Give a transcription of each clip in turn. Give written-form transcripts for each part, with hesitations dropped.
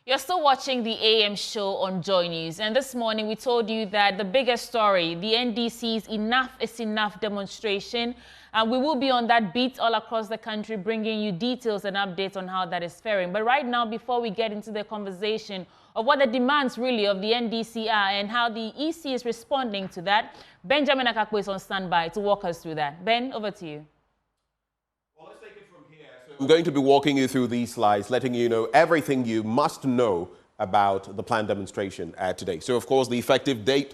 You're still watching the AM show on Joy News, and this morning we told you that the biggest story, the NDC's Enough is Enough demonstration, and we will be on that beat all across the country, bringing you details and updates on how that is faring. But right now, before we get into the conversation of what the demands really of the NDC are and how the EC is responding to that, Benjamin Akakpo is on standby to walk us through that. Ben, over to you. I'm going to be walking you through these slides, letting you know everything you must know about the planned demonstration today. So, of course, the effective date,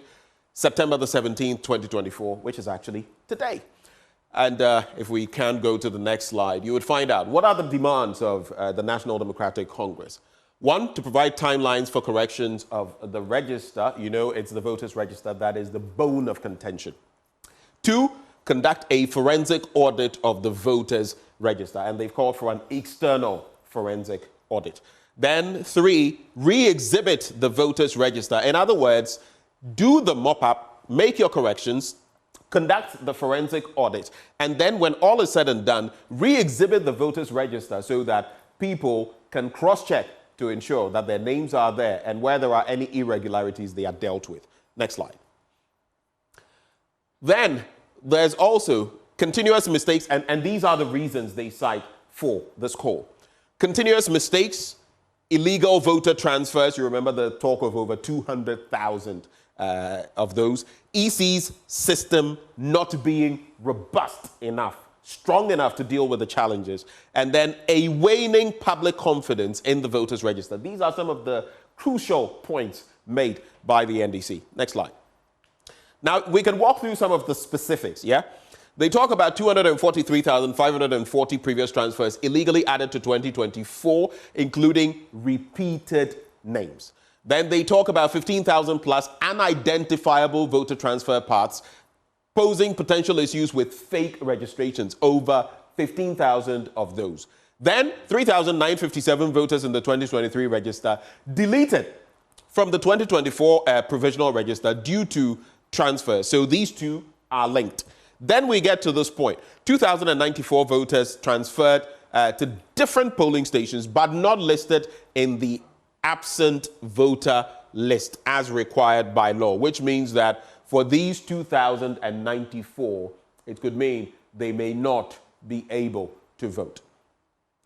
September the 17th, 2024, which is actually today. And if we can go to the next slide, you would find out what are the demands of the National Democratic Congress. One, to provide timelines for corrections of the register. You know, it's the voters' register that is the bone of contention. Two, conduct a forensic audit of the voters' register, and they've called for an external forensic audit. Then three, re-exhibit the voters' register. In other words, do the mop-up, make your corrections, conduct the forensic audit, and then when all is said and done, re-exhibit the voters' register so that people can cross-check to ensure that their names are there and where there are any irregularities, they are dealt with. Next slide. Then there's also continuous mistakes, and these are the reasons they cite for this call. Continuous mistakes, illegal voter transfers, you remember the talk of over 200,000 of those. EC's system not being robust enough, strong enough to deal with the challenges, and then a waning public confidence in the voters' register. These are some of the crucial points made by the NDC. Next slide. Now, we can walk through some of the specifics, yeah? They talk about 243,540 previous transfers illegally added to 2024, including repeated names. Then they talk about 15,000 plus unidentifiable voter transfer parts, posing potential issues with fake registrations, over 15,000 of those. Then 3,957 voters in the 2023 register deleted from the 2024 provisional register due to transfers. So these two are linked. Then we get to this point. 2,094 voters transferred to different polling stations, but not listed in the absent voter list as required by law, which means that for these 2,094, it could mean they may not be able to vote.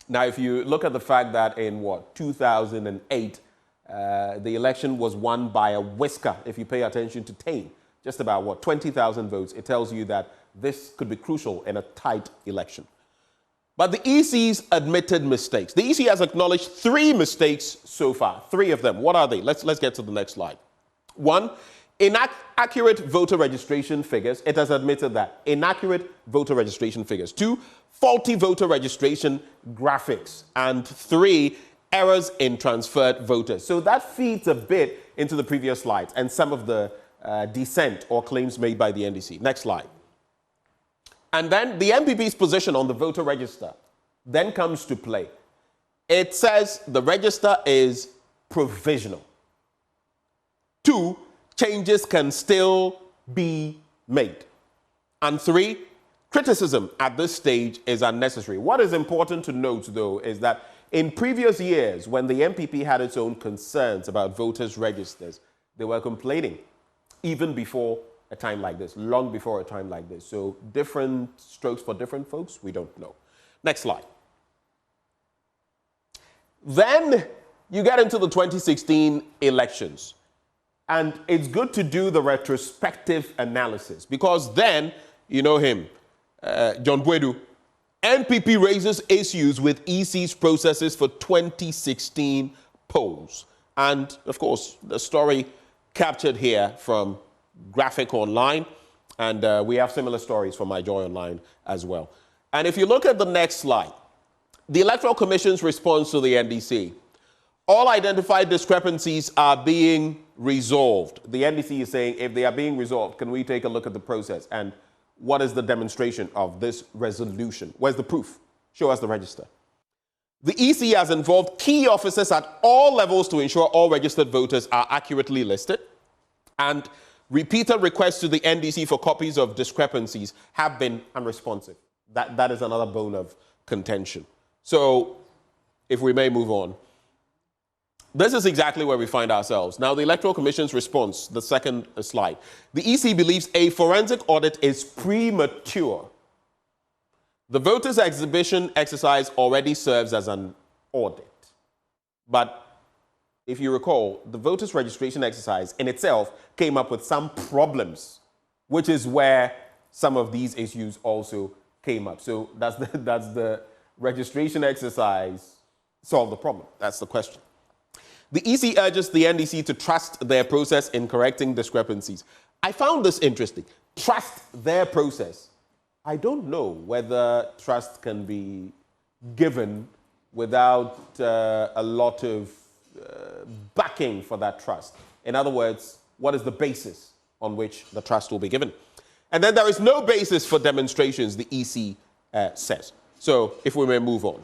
Now, if you look at the fact that in 2008, the election was won by a whisker, if you pay attention to Tain, just about 20,000 votes, it tells you that this could be crucial in a tight election. But the EC's admitted mistakes. The EC has acknowledged 3 mistakes so far, 3 of them. What are they? Let's get to the next slide. 1, inaccurate voter registration figures. It has admitted that. Inaccurate voter registration figures. 2, faulty voter registration graphics. And 3, errors in transferred voters. So that feeds a bit into the previous slides and some of the dissent or claims made by the NDC. Next slide. And then the MPP's position on the voter register then comes to play. It says the register is provisional. 2, changes can still be made. And 3, criticism at this stage is unnecessary. What is important to note, though, is that in previous years, when the MPP had its own concerns about voters' registers, they were complaining even before a time like this, long before a time like this. So different strokes for different folks, we don't know. Next slide. Then you get into the 2016 elections. And it's good to do the retrospective analysis because then, you know him, John Bwedu, NPP raises issues with EC's processes for 2016 polls. And of course, the story captured here from Graphic Online, and we have similar stories from My Joy Online as well. And if you look at the next slide, the Electoral Commission's response to the NDC, all identified discrepancies are being resolved. The NDC is saying if they are being resolved, can we take a look at the process? And what is the demonstration of this resolution? Where's the proof? Show us the register. The EC has involved key officers at all levels to ensure all registered voters are accurately listed, and repeated requests to the NDC for copies of discrepancies have been unresponsive. That is another bone of contention. So, if we may move on. This is exactly where we find ourselves. Now, the Electoral Commission's response, the second slide. The EC believes a forensic audit is premature. The voters' exhibition exercise already serves as an audit. But if you recall, the voters' registration exercise in itself came up with some problems, which is where some of these issues also came up. So does the registration exercise solve the problem? That's the question. The EC urges the NDC to trust their process in correcting discrepancies. I found this interesting. Trust their process. I don't know whether trust can be given without a lot of backing for that trust. In other words, what is the basis on which the trust will be given? And then there is no basis for demonstrations, the EC says. So if we may move on.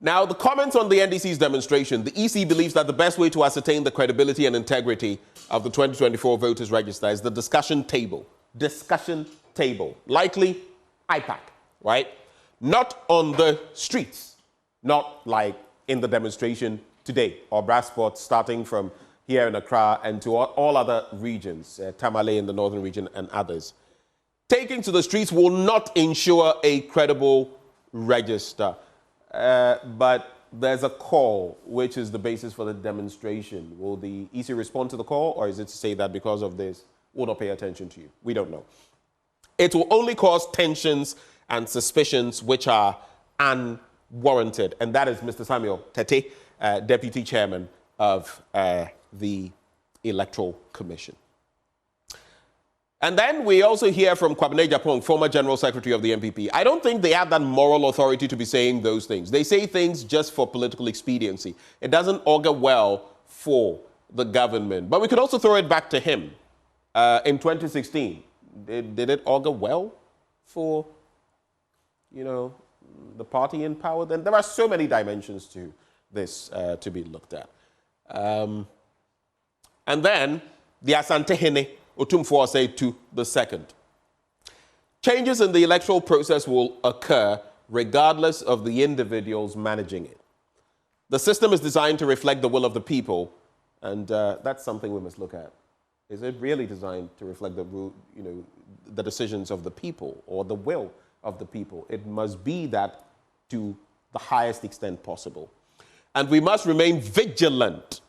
Now, the comments on the NDC's demonstration, the EC believes that the best way to ascertain the credibility and integrity of the 2024 voters register is the discussion table. Discussion table. Likely IPAC, right? Not on the streets. Not like in the demonstration today, or brass spots starting from here in Accra and to all other regions, Tamale in the northern region and others. Taking to the streets will not ensure a credible register. But there's a call, which is the basis for the demonstration. Will the EC respond to the call, or is it to say that because of this, we'll not pay attention to you? We don't know. It will only cause tensions and suspicions which are unwarranted. And that is Mr. Samuel Tete, Deputy Chairman of the Electoral Commission. And then we also hear from Kwabena Japong, former General Secretary of the MPP. I don't think they have that moral authority to be saying those things. They say things just for political expediency. It doesn't augur well for the government. But we could also throw it back to him. In 2016, did it augur well for, the party in power? Then there are so many dimensions to this to be looked at. And then the Asante Hene, Otumfuo say to the second. Changes in the electoral process will occur regardless of the individuals managing it. The system is designed to reflect the will of the people, and that's something we must look at. Is it really designed to reflect the decisions of the people or the will of the people? It must be that to the highest extent possible. And we must remain vigilant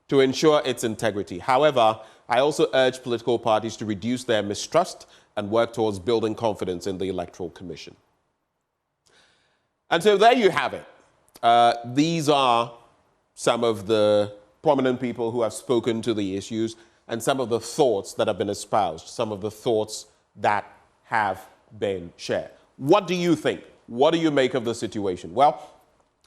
to ensure its integrity. However, I also urge political parties to reduce their mistrust and work towards building confidence in the Electoral Commission. And so there you have it. These are some of the prominent people who have spoken to the issues and some of the thoughts that have been espoused, some of the thoughts that have been shared. What do you think? What do you make of the situation? Well,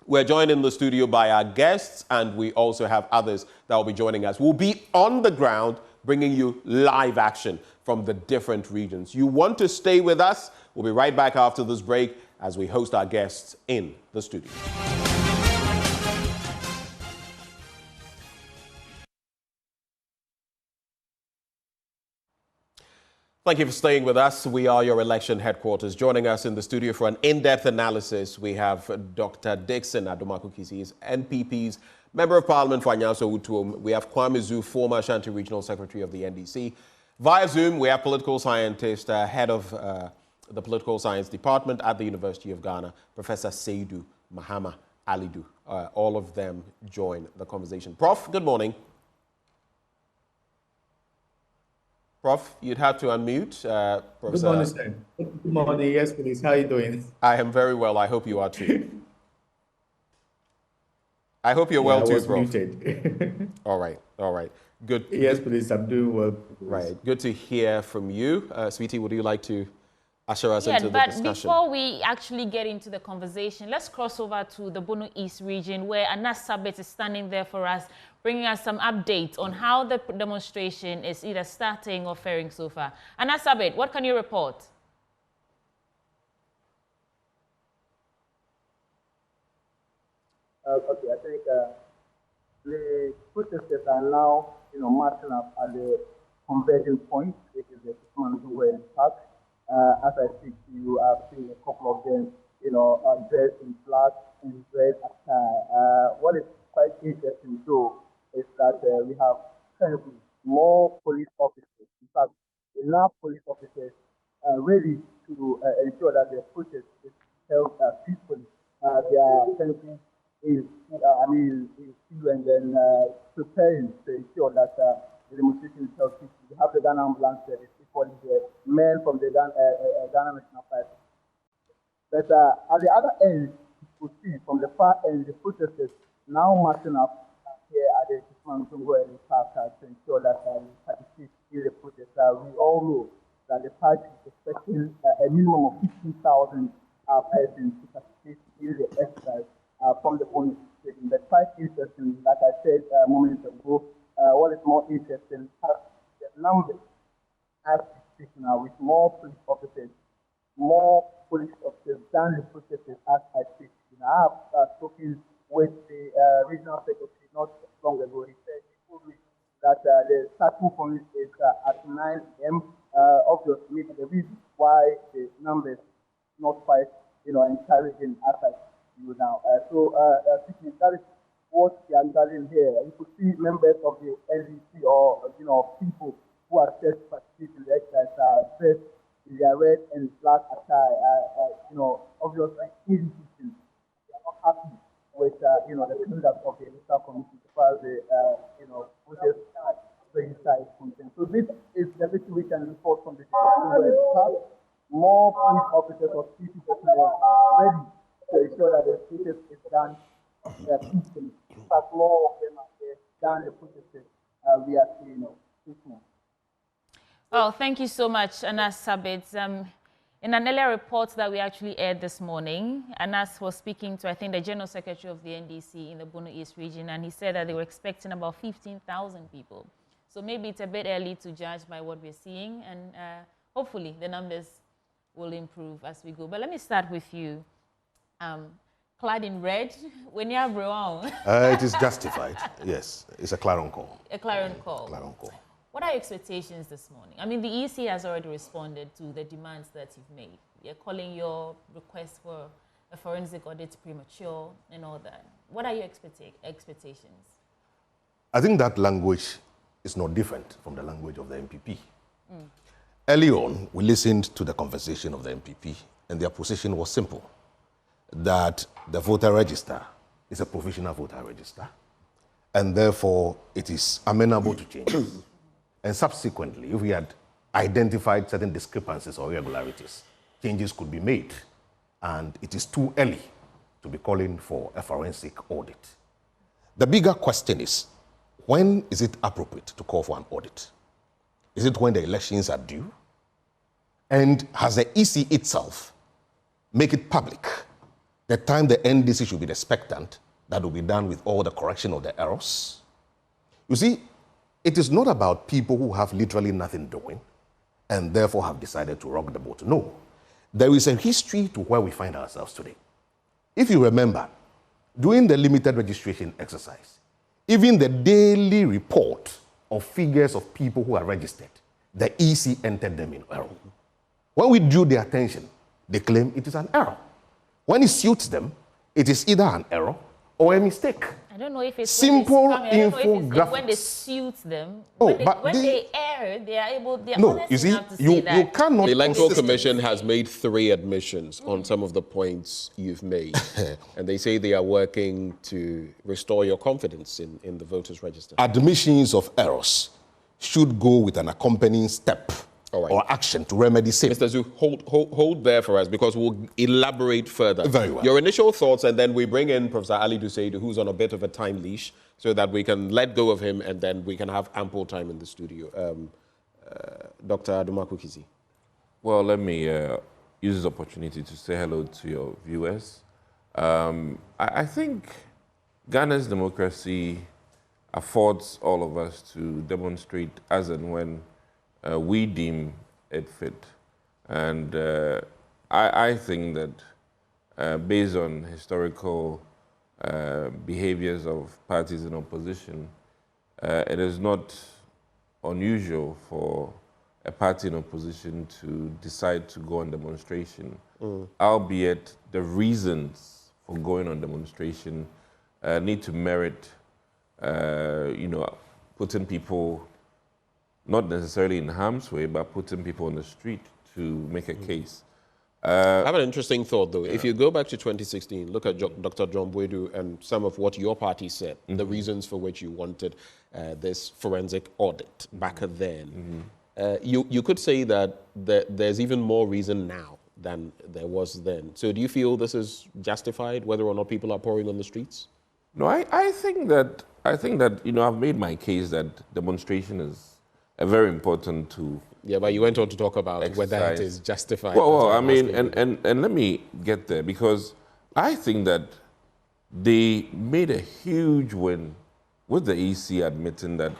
we're joined in the studio by our guests, and we also have others that will be joining us. We'll be on the ground bringing you live action from the different regions. You want to stay with us? We'll be right back after this break as we host our guests in the studio. Thank you for staying with us. We are your election headquarters. Joining us in the studio for an in-depth analysis, we have Dr. Dixon Adomakukisi, is NPP's Member of Parliament for Anyaso Utuom. We have Kwame Zu, former Ashanti Regional Secretary of the NDC. Via Zoom, we have political scientist, head of the Political Science Department at the University of Ghana, Professor Seydou Mahama Alidu. All of them join the conversation. Prof, good morning. Prof, you'd have to unmute. Good morning, sir. Good morning. Yes, please. How are you doing? I am very well. I hope you are too. I hope you're well too, Prof. Muted. All right. Good. Yes, please. I'm doing well. Right. Good to hear from you. Sweetie, would you like to usher us into the discussion? But before we actually get into the conversation, let's cross over to the Bono East region, where Anas Sabet is standing there for us, bringing us some updates on how the demonstration is either starting or faring so far. Anas Sabet, what can you report? Okay, I think the protesters are now, marching up at the converging point, which is the Akufo-Addo Park. As I speak to you, I've seen a couple of them, dressed in black and red attire. What is quite interesting though is that we have currently more police officers. In fact, enough police officers ready to ensure that the protest is held peacefully. They are currently in queue and then preparing to ensure that the demonstration is held peacefully. We have the Ghana Ambulance Service, equally the men from the Ghana National Party. But at the other end, you could see from the far end, the protesters now marching up here at the Kismantungo Park to ensure that we participate in the protest. We all know that the party is expecting a minimum of 15,000 persons to participate in the exercise from the polling station. But quite interesting, like I said moments ago, what is more interesting, the numbers as we speak now with more police officers than the protesters as I speak. I have spoken with the regional secretary not long ago. He told me that the starting point is at 9 a.m. Obviously, the reason why the numbers not quite, encouraging as I see you now. That is what we are gathering here. You could see members of the NDC or people who are set to participate in the exercise dressed in their red and black attire. Obviously, indecision. They are not happy with the conduct of the electoral commission as far as the voters register is concerned. So this is the little we can report from the park. More police officers or security personnel ready to ensure that the protest is done peacefully. In fact, more of them are there than the protesters we are seeing peacefully. Well, thank you so much, Anas Sabit. In an earlier report that we actually aired this morning, Anas was speaking to, I think, the General Secretary of the NDC in the Bono East region, and he said that they were expecting about 15,000 people. So maybe it's a bit early to judge by what we're seeing, and hopefully the numbers will improve as we go. But let me start with you. Clad in red, when you have it is justified, yes. It's a clarion call. A clarion call. Clarion call. What are your expectations this morning? I mean, the EC has already responded to the demands that you've made. You're calling your request for a forensic audit premature and all that. What are your expectations? I think that language is not different from the language of the MPP. Early on, we listened to the conversation of the MPP, and their position was simple, that the voter register is a provisional voter register, and therefore it is amenable to changes. And subsequently, if we had identified certain discrepancies or irregularities, changes could be made. And it is too early to be calling for a forensic audit. The bigger question is, when is it appropriate to call for an audit? Is it when the elections are due? And has the EC itself make it public the time the NDC should be expectant that will be done with all the correction of the errors? You see, it is not about people who have literally nothing doing and therefore have decided to rock the boat. No. There is a history to where we find ourselves today. If you remember, during the limited registration exercise, even the daily report of figures of people who are registered, the EC entered them in error. When we drew their attention, they claim it is an error. When it suits them, it is either an error or a mistake. I don't know if it's simple infographics. When they suit them, when they err, they are able. They are honest enough to say that. You cannot. The Electoral Commission has made 3 admissions on some of the points you've made, and they say they are working to restore your confidence in the voters' register. Admissions of errors should go with an accompanying step or action to remedy same. Mr. Zhu, hold there for us because we'll elaborate further. Very well. Your initial thoughts, and then we bring in Professor Ali Duseidu, who's on a bit of a time leash, so that we can let go of him and then we can have ample time in the studio. Dr. Adumaku Kizi. Well, let me use this opportunity to say hello to your viewers. I think Ghana's democracy affords all of us to demonstrate as and when we deem it fit. And I think that based on historical behaviors of parties in opposition, it is not unusual for a party in opposition to decide to go on demonstration, albeit the reasons for going on demonstration need to merit, you know, putting people not necessarily in harm's way, but putting people on the street to make a case. I have an interesting thought, though. Yeah. If you go back to 2016, look at Dr. John Boydu and some of what your party said, the reasons for which you wanted this forensic audit back then. You could say that there's even more reason now than there was then. So do you feel this is justified, whether or not people are pouring on the streets? No, I think that you know, I've made my case that demonstration is a very important tool. Yeah, but you went on to talk about whether it is justified. Well, I mean, and let me get there, because I think that they made a huge win with the EC admitting that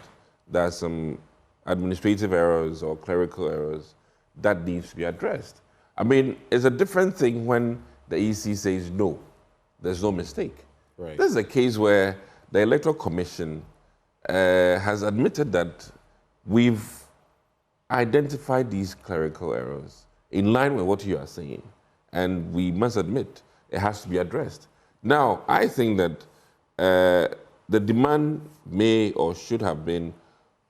there are some administrative errors or clerical errors that needs to be addressed. I mean, it's a different thing when the EC says, no, there's no mistake. Right. This is a case where the Electoral Commission has admitted that we've identified these clerical errors in line with what you are saying, and we must admit it has to be addressed. Now, I think that the demand may or should have been,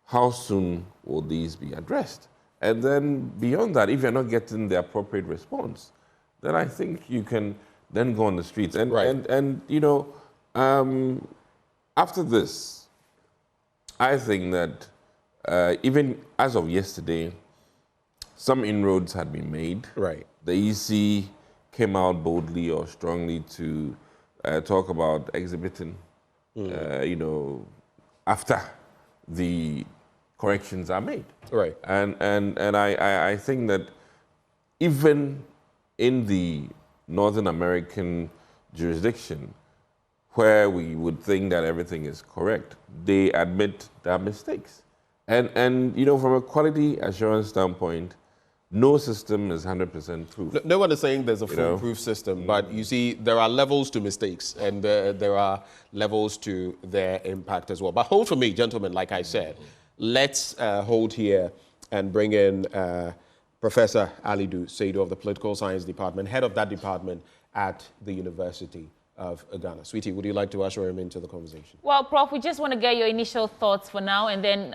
how soon will these be addressed? And then beyond that, if you're not getting the appropriate response, then I think you can then go on the streets. And, and you know, after this, I think that even as of yesterday, some inroads had been made. Right. The EC came out boldly or strongly to talk about exhibiting, you know, after the corrections are made. Right. And I think that even in the Northern American jurisdiction, where we would think that everything is correct, they admit their mistakes. And you know, from a quality assurance standpoint, no system is 100% proof. No one is saying there's a foolproof system, but you see, there are levels to mistakes, and there are levels to their impact as well. But hold for me, gentlemen, like I said, let's hold here and bring in Professor Alidu Seidu of the Political Science Department, head of that department at the University of Ghana. Sweetie, would you like to usher him into the conversation? Well, Prof, we just want to get your initial thoughts for now, and then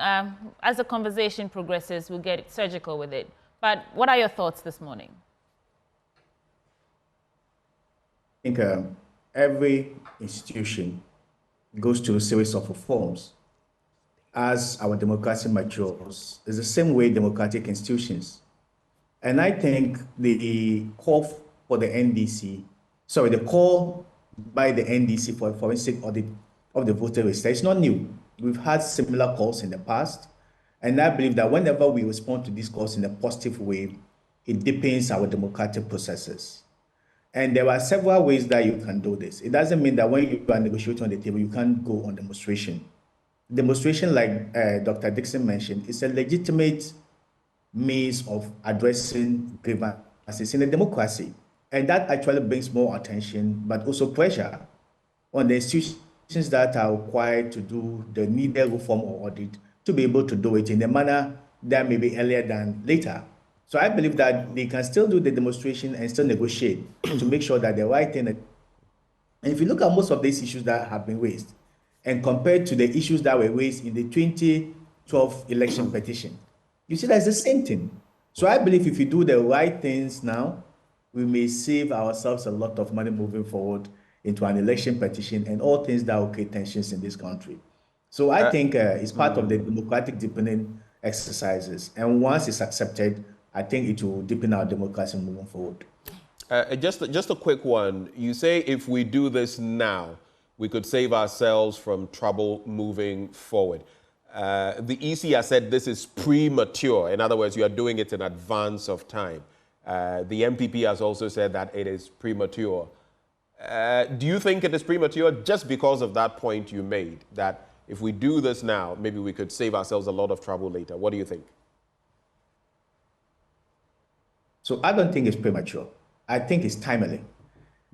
as the conversation progresses, we'll get surgical with it. But what are your thoughts this morning? I think every institution goes through a series of reforms. As our democracy matures, it's the same way democratic institutions. And I think the call for the NDC, the call by the NDC for a forensic audit of the voter register is not new. We've had similar calls in the past. And I believe that whenever we respond to these calls in a positive way, it deepens our democratic processes. And there are several ways that you can do this. It doesn't mean that when you are negotiating on the table, you can't go on demonstration. Demonstration, like Dr. Dixon mentioned, is a legitimate means of addressing grievances in a democracy. And that actually brings more attention, but also pressure on the institutions that are required to do the needed reform or audit to be able to do it in a manner that may be earlier than later. So I believe that they can still do the demonstration and still negotiate to make sure that the right thing. And if you look at most of these issues that have been raised, and compared to the issues that were raised in the 2012 election petition, you see that's the same thing. So I believe if you do the right things now, we may save ourselves a lot of money moving forward into an election petition and all things that will create tensions in this country. So I think it's part of the democratic deepening exercises. And once it's accepted, I think it will deepen our democracy moving forward. Just a quick one. You say if we do this now, we could save ourselves from trouble moving forward. The EC has said this is premature. In other words, you are doing it in advance of time. The MPP has also said that it is premature. Do you think it is premature just because of that point you made, that if we do this now, maybe we could save ourselves a lot of trouble later? What do you think? So I don't think it's premature. I think it's timely.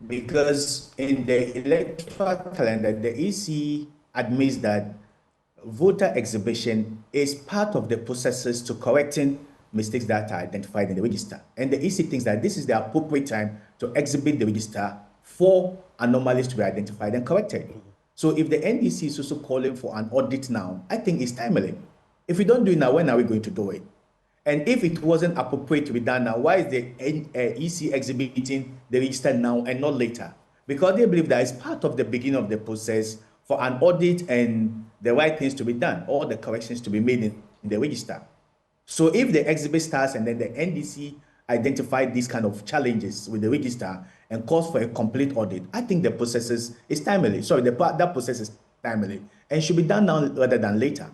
Because in the electoral calendar, the EC admits that voter exhibition is part of the processes to correcting mistakes that are identified in the register. And the EC thinks that this is the appropriate time to exhibit the register for anomalies to be identified and corrected. So if the NDC is also calling for an audit now, I think it's timely. If we don't do it now, when are we going to do it? And if it wasn't appropriate to be done now, why is the EC exhibiting the register now and not later? Because they believe that it's part of the beginning of the process for an audit and the right things to be done, all the corrections to be made in the register. So if the exhibit starts and then the NDC identified these kind of challenges with the register and calls for a complete audit, I think the process is timely. Sorry, that process is timely and should be done now rather than later.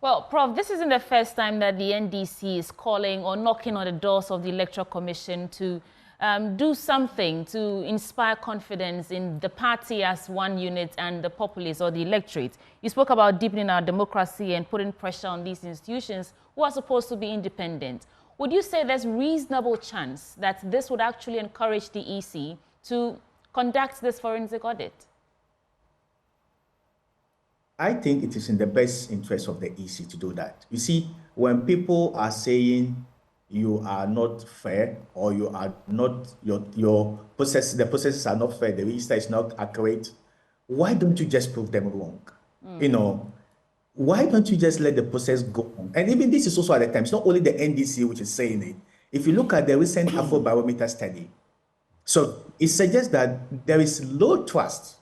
Well, Prof, this isn't the first time that the NDC is calling or knocking on the doors of the Electoral Commission to do something to inspire confidence in the party as one unit and the populace or the electorate. You spoke about deepening our democracy and putting pressure on these institutions who are supposed to be independent. Would you say there's reasonable chance that this would actually encourage the EC to conduct this forensic audit? I think it is in the best interest of the EC to do that. You see, when people are saying you are not fair or you are not, the processes are not fair, the register is not accurate, why don't you just prove them wrong? You know, why don't you just let the process go on? And even this is also at the time, it's not only the NDC which is saying it. If you look at the recent Afrobarometer study, so it suggests that there is low trust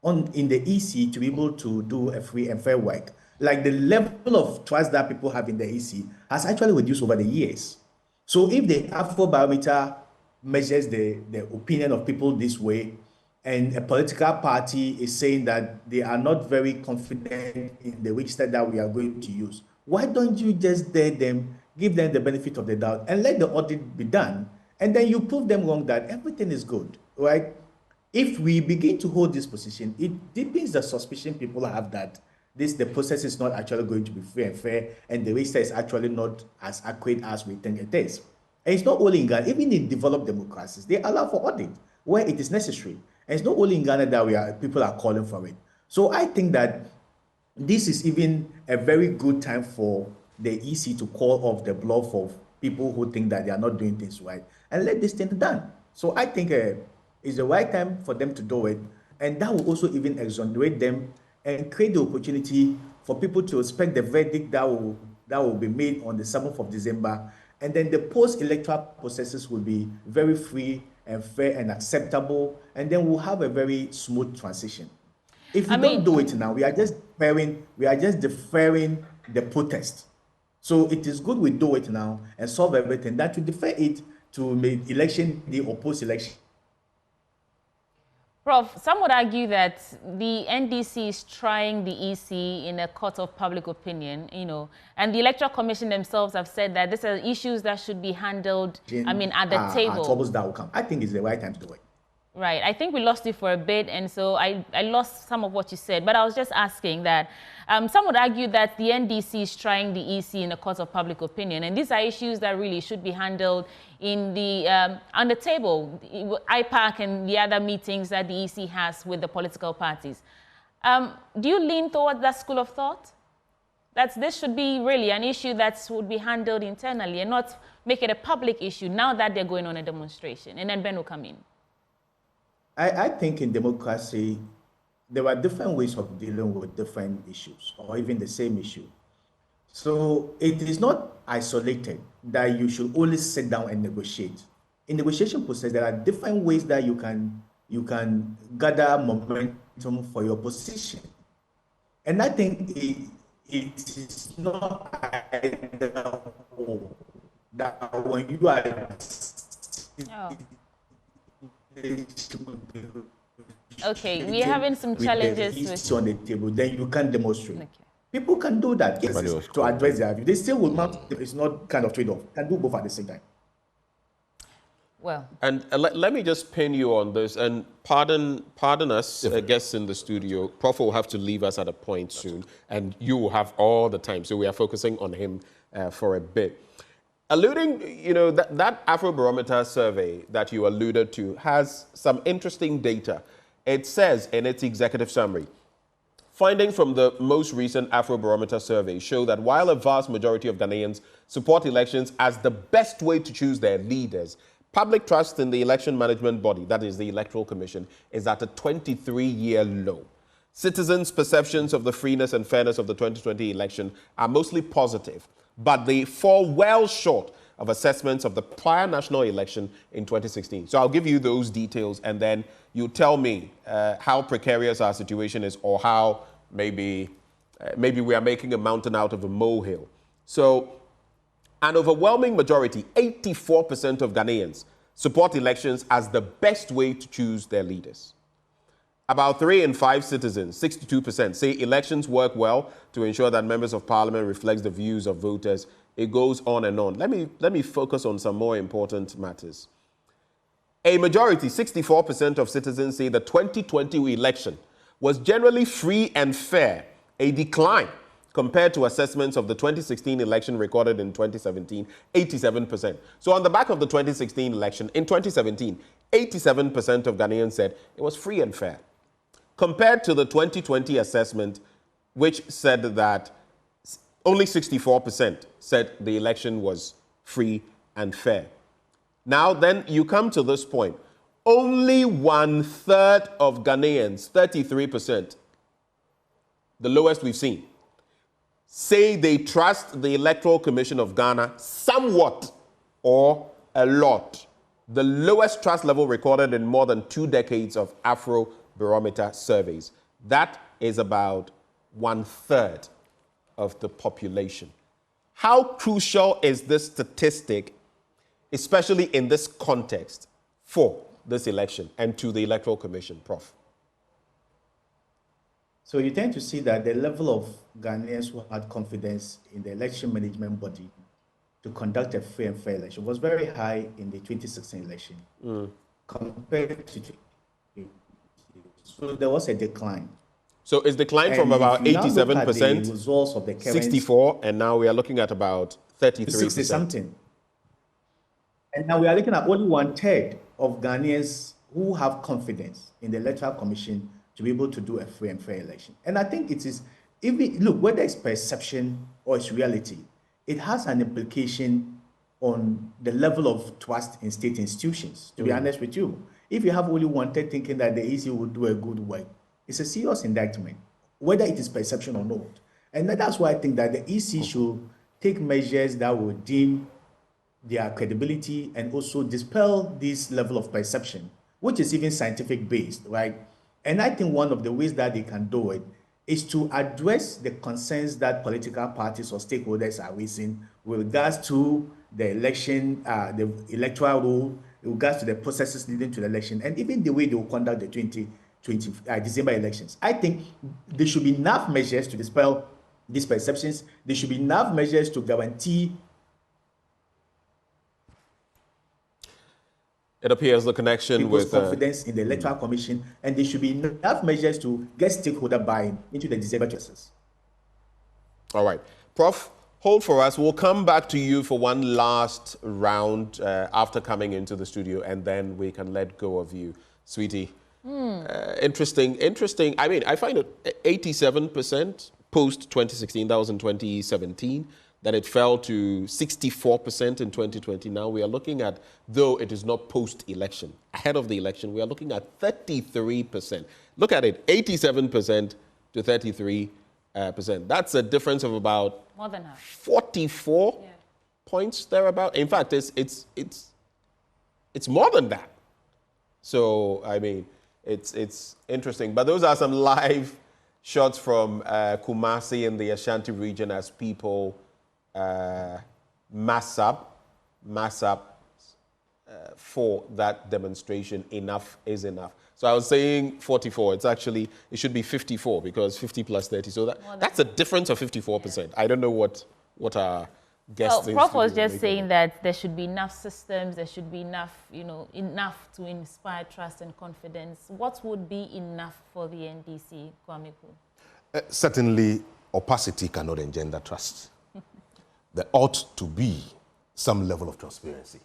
in the EC to be able to do a free and fair work. Like the level of trust that people have in the EC has actually reduced over the years. So if the Afrobarometer measures the opinion of people this way, and a political party is saying that they are not very confident in the register that we are going to use, why don't you just dare them, give them the benefit of the doubt, and let the audit be done, and then you prove them wrong that everything is good, right? If we begin to hold this position, it deepens the suspicion people have that the process is not actually going to be free and fair, and the register is actually not as accurate as we think it is. And it's not only in Ghana, even in developed democracies, they allow for audit where it is necessary. And it's not only in Ghana that people are calling for it. So I think that this is even a very good time for the EC to call off the bluff of people who think that they are not doing things right and let this thing done. So I think it's the right time for them to do it. And that will also even exonerate them and create the opportunity for people to respect the verdict that will be made on the 7th of December. And then the post-electoral processes will be very free and fair and acceptable, and then we'll have a very smooth transition. If we don't do it now, we are just deferring the protest. So it is good we do it now and solve everything. That we defer it to election day or post-election. Prof, some would argue that the NDC is trying the EC in a court of public opinion, you know, and the Electoral Commission themselves have said that these are issues that should be handled, at the table. Troubles that will come. I think it's the right time to do it. Right. I think we lost you for a bit, and so I lost some of what you said. But I was just asking that some would argue that the NDC is trying the EC in a court of public opinion, and these are issues that really should be handled in on the table, IPAC and the other meetings that the EC has with the political parties. Do you lean towards that school of thought? That this should be really an issue that would be handled internally and not make it a public issue now that they're going on a demonstration, and then Ben will come in. I think in democracy, there are different ways of dealing with different issues or even the same issue. So it is not isolated that you should only sit down and negotiate. In the negotiation process, there are different ways that you can gather momentum for your position. And I think it is not either or, that when you are Okay, we're having some challenges on the table, then you can demonstrate. Okay. People can do that, yes, to address their view. They still will not, it's not kind of trade-off. Can do both at the same time. Well. And let me just pin you on this, and pardon us, guests in the studio. Prof will have to leave us at a point soon, and you will have all the time. So we are focusing on him for a bit. Alluding, you know, that Afrobarometer survey that you alluded to has some interesting data. It says in its executive summary, findings from the most recent Afrobarometer survey show that while a vast majority of Ghanaians support elections as the best way to choose their leaders, Public trust in the election management body, that is the Electoral Commission, is at a 23-year low. Citizens' perceptions of the freeness and fairness of the 2020 election are mostly positive, but they fall well short of assessments of the prior national election in 2016. So I'll give you those details, and then you tell me how precarious our situation is, or how maybe we are making a mountain out of a molehill. So an overwhelming majority, 84% of Ghanaians, support elections as the best way to choose their leaders. About 3 in 5 citizens, 62%, say elections work well to ensure that members of parliament reflect the views of voters. It goes on and on. Let me focus on some more important matters. A majority, 64% of citizens, say the 2020 election was generally free and fair, a decline compared to assessments of the 2016 election recorded in 2017, 87%. So on the back of the 2016 election, in 2017, 87% of Ghanaians said it was free and fair, compared to the 2020 assessment, which said that only 64% said the election was free and fair. Now, then you come to this point. Only 1/3 of Ghanaians, 33%, the lowest we've seen, say they trust the Electoral Commission of Ghana somewhat or a lot. The lowest trust level recorded in more than 2 decades of Afrobarometer surveys. That is about 1/3 of the population. How crucial is this statistic, especially in this context, for this election and to the Electoral Commission, Prof? So you tend to see that the level of Ghanaians who had confidence in the election management body to conduct a free and fair election was very high in the 2016 election compared to. So there was a decline. So it's declined from about 87%, the results of the current 64, and now we are looking at about 33%. 60 something. And now we are looking at only 1/3 of Ghanaians who have confidence in the Electoral Commission to be able to do a free and fair election. And I think it is, look, whether it's perception or it's reality, it has an implication on the level of trust in state institutions, to be honest with you. If you have only 1/3 thinking that the EC will do a good work, it's a serious indictment, whether it is perception or not. And that's why I think that the EC should take measures that will deem their credibility and also dispel this level of perception, which is even scientific based, right? And I think one of the ways that they can do it is to address the concerns that political parties or stakeholders are raising with regards to the election, the electoral rule, with regards to the processes leading to the election, and even the way they will conduct the 2020 December elections. I think there should be enough measures to dispel these perceptions. There should be enough measures to guarantee. It appears the connection with confidence in the Electoral Commission, and there should be enough measures to get stakeholder buy-in into the December process. All right. Prof, hold for us. We'll come back to you for one last round after coming into the studio, and then we can let go of you, sweetie. Interesting. I mean, I find it 87% post-2016, that was in 2017, that it fell to 64% in 2020. Now we are looking at, though it is not post-election, ahead of the election, we are looking at 33%. Look at it, 87% to 33%. That's a difference of about more than half. 44 points thereabout. In fact, it's more than that. So, I mean, it's interesting. But those are some live shots from Kumasi in the Ashanti region as people mass up for that demonstration. Enough is enough. So I was saying 44. It should be 54 because 50 plus 30. So that's a difference of 54%. I don't know what our guests. Well, Prof was just saying that there should be enough systems. There should be enough, enough to inspire trust and confidence. What would be enough for the NDC, Kwameku? Certainly, opacity cannot engender trust. There ought to be some level of transparency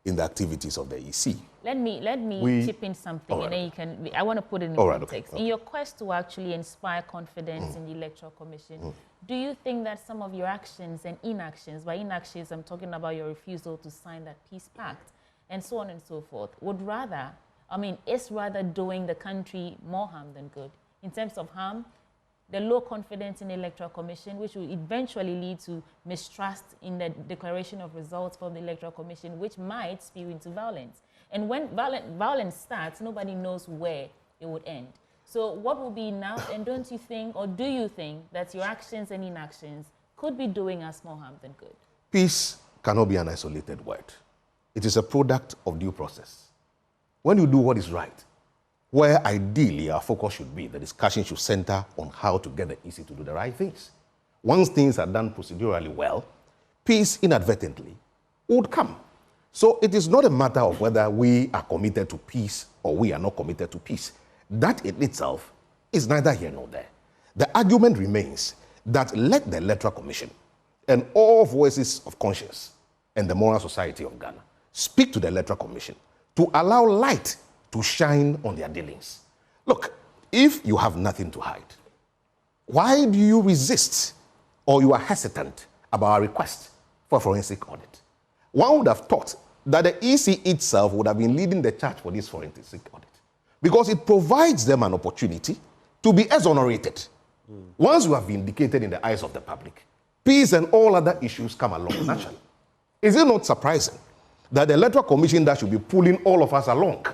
in the activities of the EC. Let me chip in something, and then you can. I want to put it in context. Okay. In your quest to actually inspire confidence in the Electoral Commission, do you think that some of your actions and inactions, by inactions I'm talking about your refusal to sign that peace pact, and so on and so forth, is rather doing the country more harm than good. In terms of harm, the low confidence in the Electoral Commission, which will eventually lead to mistrust in the declaration of results from the Electoral Commission, which might spew into violence. And when violence starts, nobody knows where it would end. So what will be enough? And don't you think, or do you think, that your actions and inactions could be doing us more harm than good? Peace cannot be an isolated word. It is a product of due process. When you do what is right, where ideally our focus should be, the discussion should center on how to get the EC to do the right things. Once things are done procedurally well, peace inadvertently would come. So it is not a matter of whether we are committed to peace or we are not committed to peace. That in itself is neither here nor there. The argument remains that let the Electoral Commission and all voices of conscience and the moral society of Ghana speak to the Electoral Commission to allow light to shine on their dealings. Look, if you have nothing to hide, why do you resist or you are hesitant about a request for a forensic audit? One would have thought that the EC itself would have been leading the charge for this forensic audit because it provides them an opportunity to be exonerated. Once you have vindicated in the eyes of the public, peace and all other issues come along naturally. Is it not surprising that the Electoral Commission that should be pulling all of us along,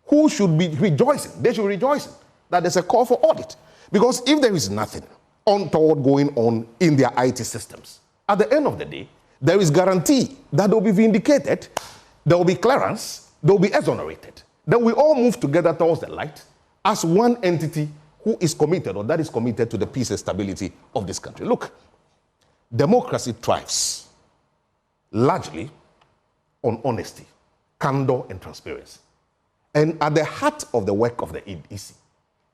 who should be rejoicing? They should rejoice that there's a call for audit. Because if there is nothing untoward going on in their IT systems, at the end of the day, there is guarantee that they'll be vindicated, there will be clearance, they'll be exonerated. Then we all move together towards the light as one entity who is committed or that is committed to the peace and stability of this country. Look, democracy thrives largely on honesty, candor, and transparency. And at the heart of the work of the NDC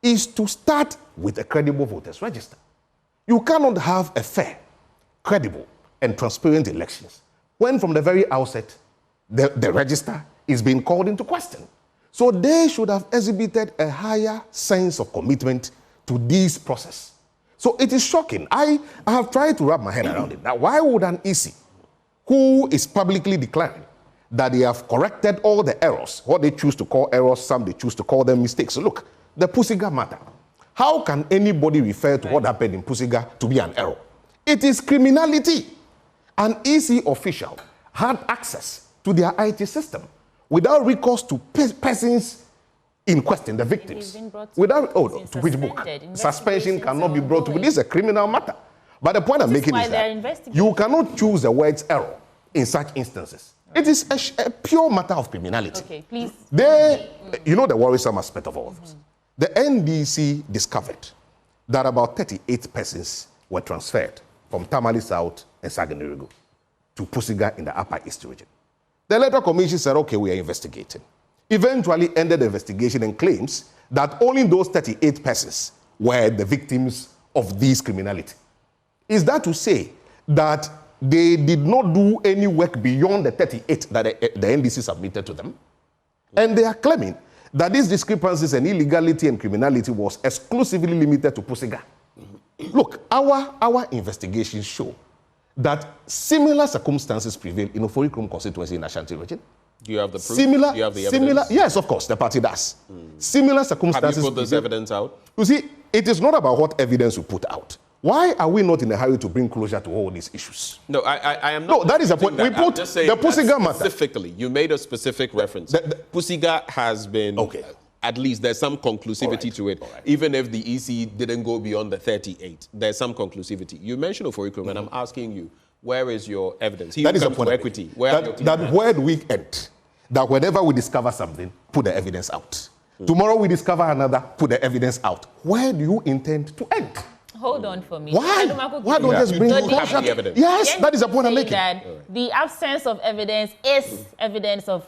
is to start with a credible voters register. You cannot have a fair, credible, and transparent elections when from the very outset, the register is being called into question. So they should have exhibited a higher sense of commitment to this process. So it is shocking. I have tried to wrap my head around it. Now, why would an EC who is publicly declaring that they have corrected all the errors, what they choose to call errors, some they choose to call them mistakes. So look, the Pusiga matter. How can anybody refer to what happened in Pusiga to be an error? It is criminality. An EC official had access to their IT system without recourse to persons in question, the victims. Without, to which book? Suspension cannot be brought to, this is a criminal matter. But the point I'm making is that you cannot choose the words error in such instances. It is a pure matter of criminality. Okay, please. You know the worrisome aspect of all of this. The NDC discovered that about 38 persons were transferred from Tamale South and Saganirigo to Pusiga in the Upper East region. The Electoral Commission said, okay, we are investigating. Eventually ended the investigation and claims that only those 38 persons were the victims of this criminality. Is that to say that they did not do any work beyond the 38 that the NDC submitted to them? And they are claiming that these discrepancies and illegality and criminality was exclusively limited to Pusiga. Look, our investigations show that similar circumstances prevail in Oforikrom constituency in Ashanti region. Do you have the proof? Do you have the evidence? Yes, of course, the party does. Similar circumstances. Have you put this evidence out? You see, it is not about what evidence we put out. Why are we not in a hurry to bring closure to all these issues? No, I am not. No, that is the point. We put the Pusiga matter. Specifically, you made a specific reference. Pusiga has been, at least there's some conclusivity to it. Even if the EC didn't go beyond the 38, there's some conclusivity. You mentioned Oforikrom, and I'm asking you, where is your evidence? That is the point. Equity. Where do we end? That whenever we discover something, put the evidence out. Tomorrow we discover another, put the evidence out. Where do you intend to end? Hold on for me. Why? Why don't just bring the evidence? Yes, that is the point I'm making. That the absence of evidence is evidence of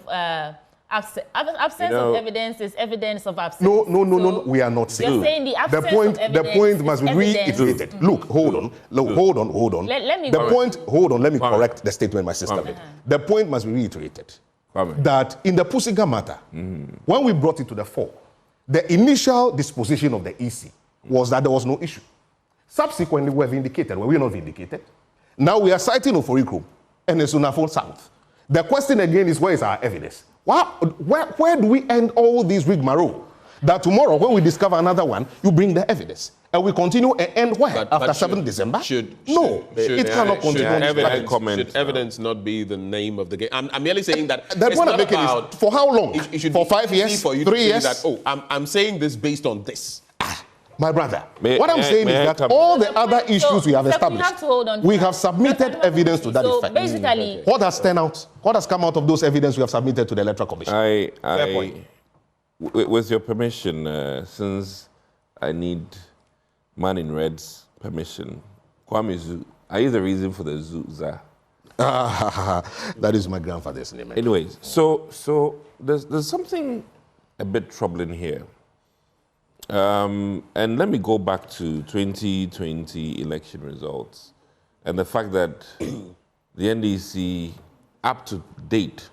absence of evidence is evidence of absence. No. We are not saying. You're saying the absence of evidence. The point must be reiterated. Look, hold on. Let me let me correct the statement my sister made. The point must be reiterated. That in the Pusiga matter, when we brought it to the fore, the initial disposition of the EC was that there was no issue. Subsequently, we were vindicated. Were we not vindicated? Now we are citing Oforikrom and Esunafo South. The question again is, where is our evidence? Where do we end all these rigmarole? That tomorrow, when we discover another one, you bring the evidence. And we continue and end where? After 7th December? It cannot continue. Should evidence not be the name of the game? I'm merely saying that it's not about... For how long? For 5 years? For you 3 years? That, I'm saying this based on this. My brother, what I'm saying is that all the other issues we have established, we have submitted evidence to that effect. Basically, what has turned out? What has come out of those evidence we have submitted to the Electoral Commission? With your permission, since I need Man in Red's permission, Kwame Zoo, are you the reason for the zoo, Zah? That is my grandfather's name. Anyways, so there's something a bit troubling here. And let me go back to 2020 election results and the fact that the NDC, up to date,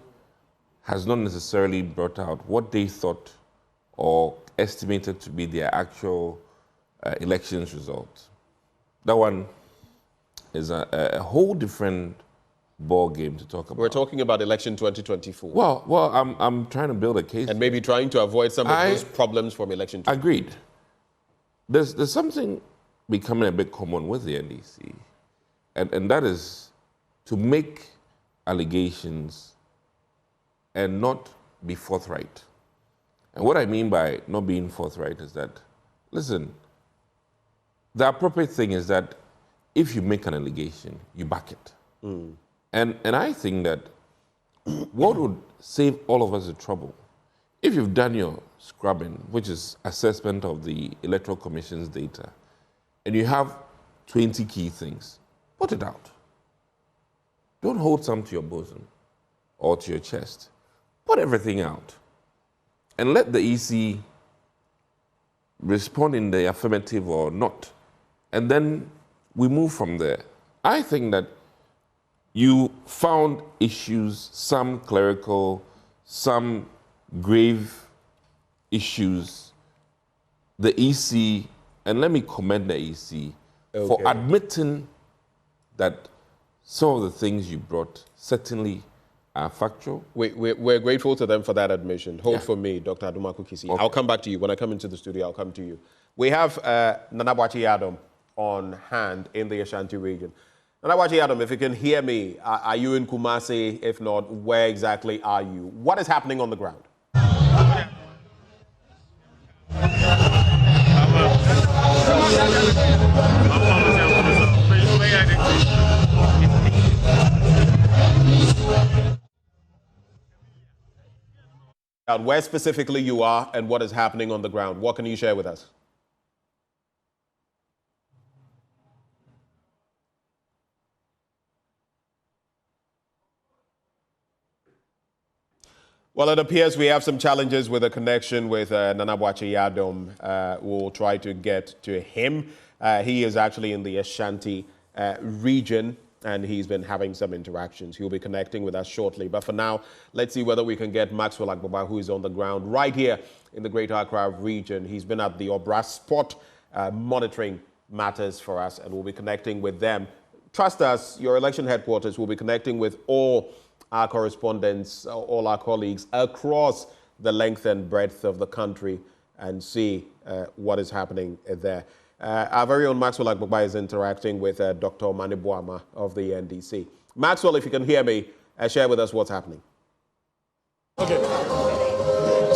has not necessarily brought out what they thought or estimated to be their actual elections result. That one is a whole different ball game to talk about. We're talking about election 2024. Well, I'm trying to build a case. And maybe trying to avoid some of those problems from election 2024. Agreed. There's something becoming a bit common with the NDC, and that is to make allegations and not be forthright. And what I mean by not being forthright is that, listen, the appropriate thing is that if you make an allegation, you back it. And I think that what would save all of us the trouble, if you've done your scrubbing, which is assessment of the Electoral Commission's data, and you have 20 key things, put it out. Don't hold some to your bosom or to your chest. Put everything out. And let the EC respond in the affirmative or not. And then we move from there. I think that you found issues, some clerical, some grave issues. The EC, and let me commend the EC for admitting that some of the things you brought certainly are factual. We're grateful to them for that admission. Hold for me, Dr. Adumaku Kisi. Okay. I'll come back to you. When I come into the studio, I'll come to you. We have Nana Akufo-Addo on hand in the Ashanti region. Nana Akufo-Addo, if you can hear me, are you in Kumasi? If not, where exactly are you? What is happening on the ground? Where specifically you are and what is happening on the ground. What can you share with us? Well, it appears we have some challenges with a connection with Nana Akufo-Addo. We'll try to get to him. He is actually in the Ashanti region, and he's been having some interactions. He'll be connecting with us shortly. But for now, let's see whether we can get Maxwell Agbaba, who is on the ground right here in the Greater Accra region. He's been at the Obra spot monitoring matters for us, and we'll be connecting with them. Trust us, your election headquarters will be connecting with all our correspondents, all our colleagues across the length and breadth of the country and see what is happening there. Our very own Maxwell Agbaba is interacting with Dr. Omane of the NDC. Maxwell, if you can hear me, share with us what's happening. Okay.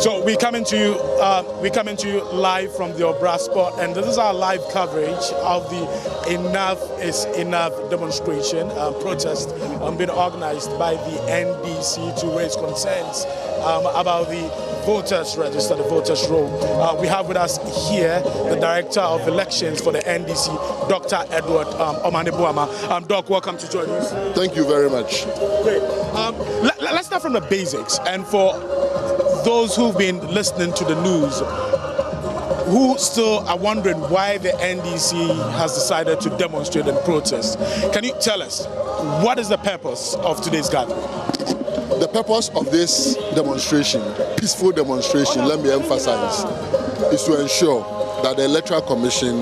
So we coming to you live from the Obra spot, and this is our live coverage of the Enough is Enough demonstration protest being organized by the NDC to raise concerns about the voters register, the voters roll. We have with us here the Director of Elections for the NDC, Dr. Edward Omane. Doc, welcome to join us. Thank you very much. Great. Let's start from the basics. And for those who've been listening to the news, who still are wondering why the NDC has decided to demonstrate and protest, can you tell us what is the purpose of today's gathering? The purpose of this demonstration, peaceful demonstration, let me emphasize, is to ensure that the Electoral Commission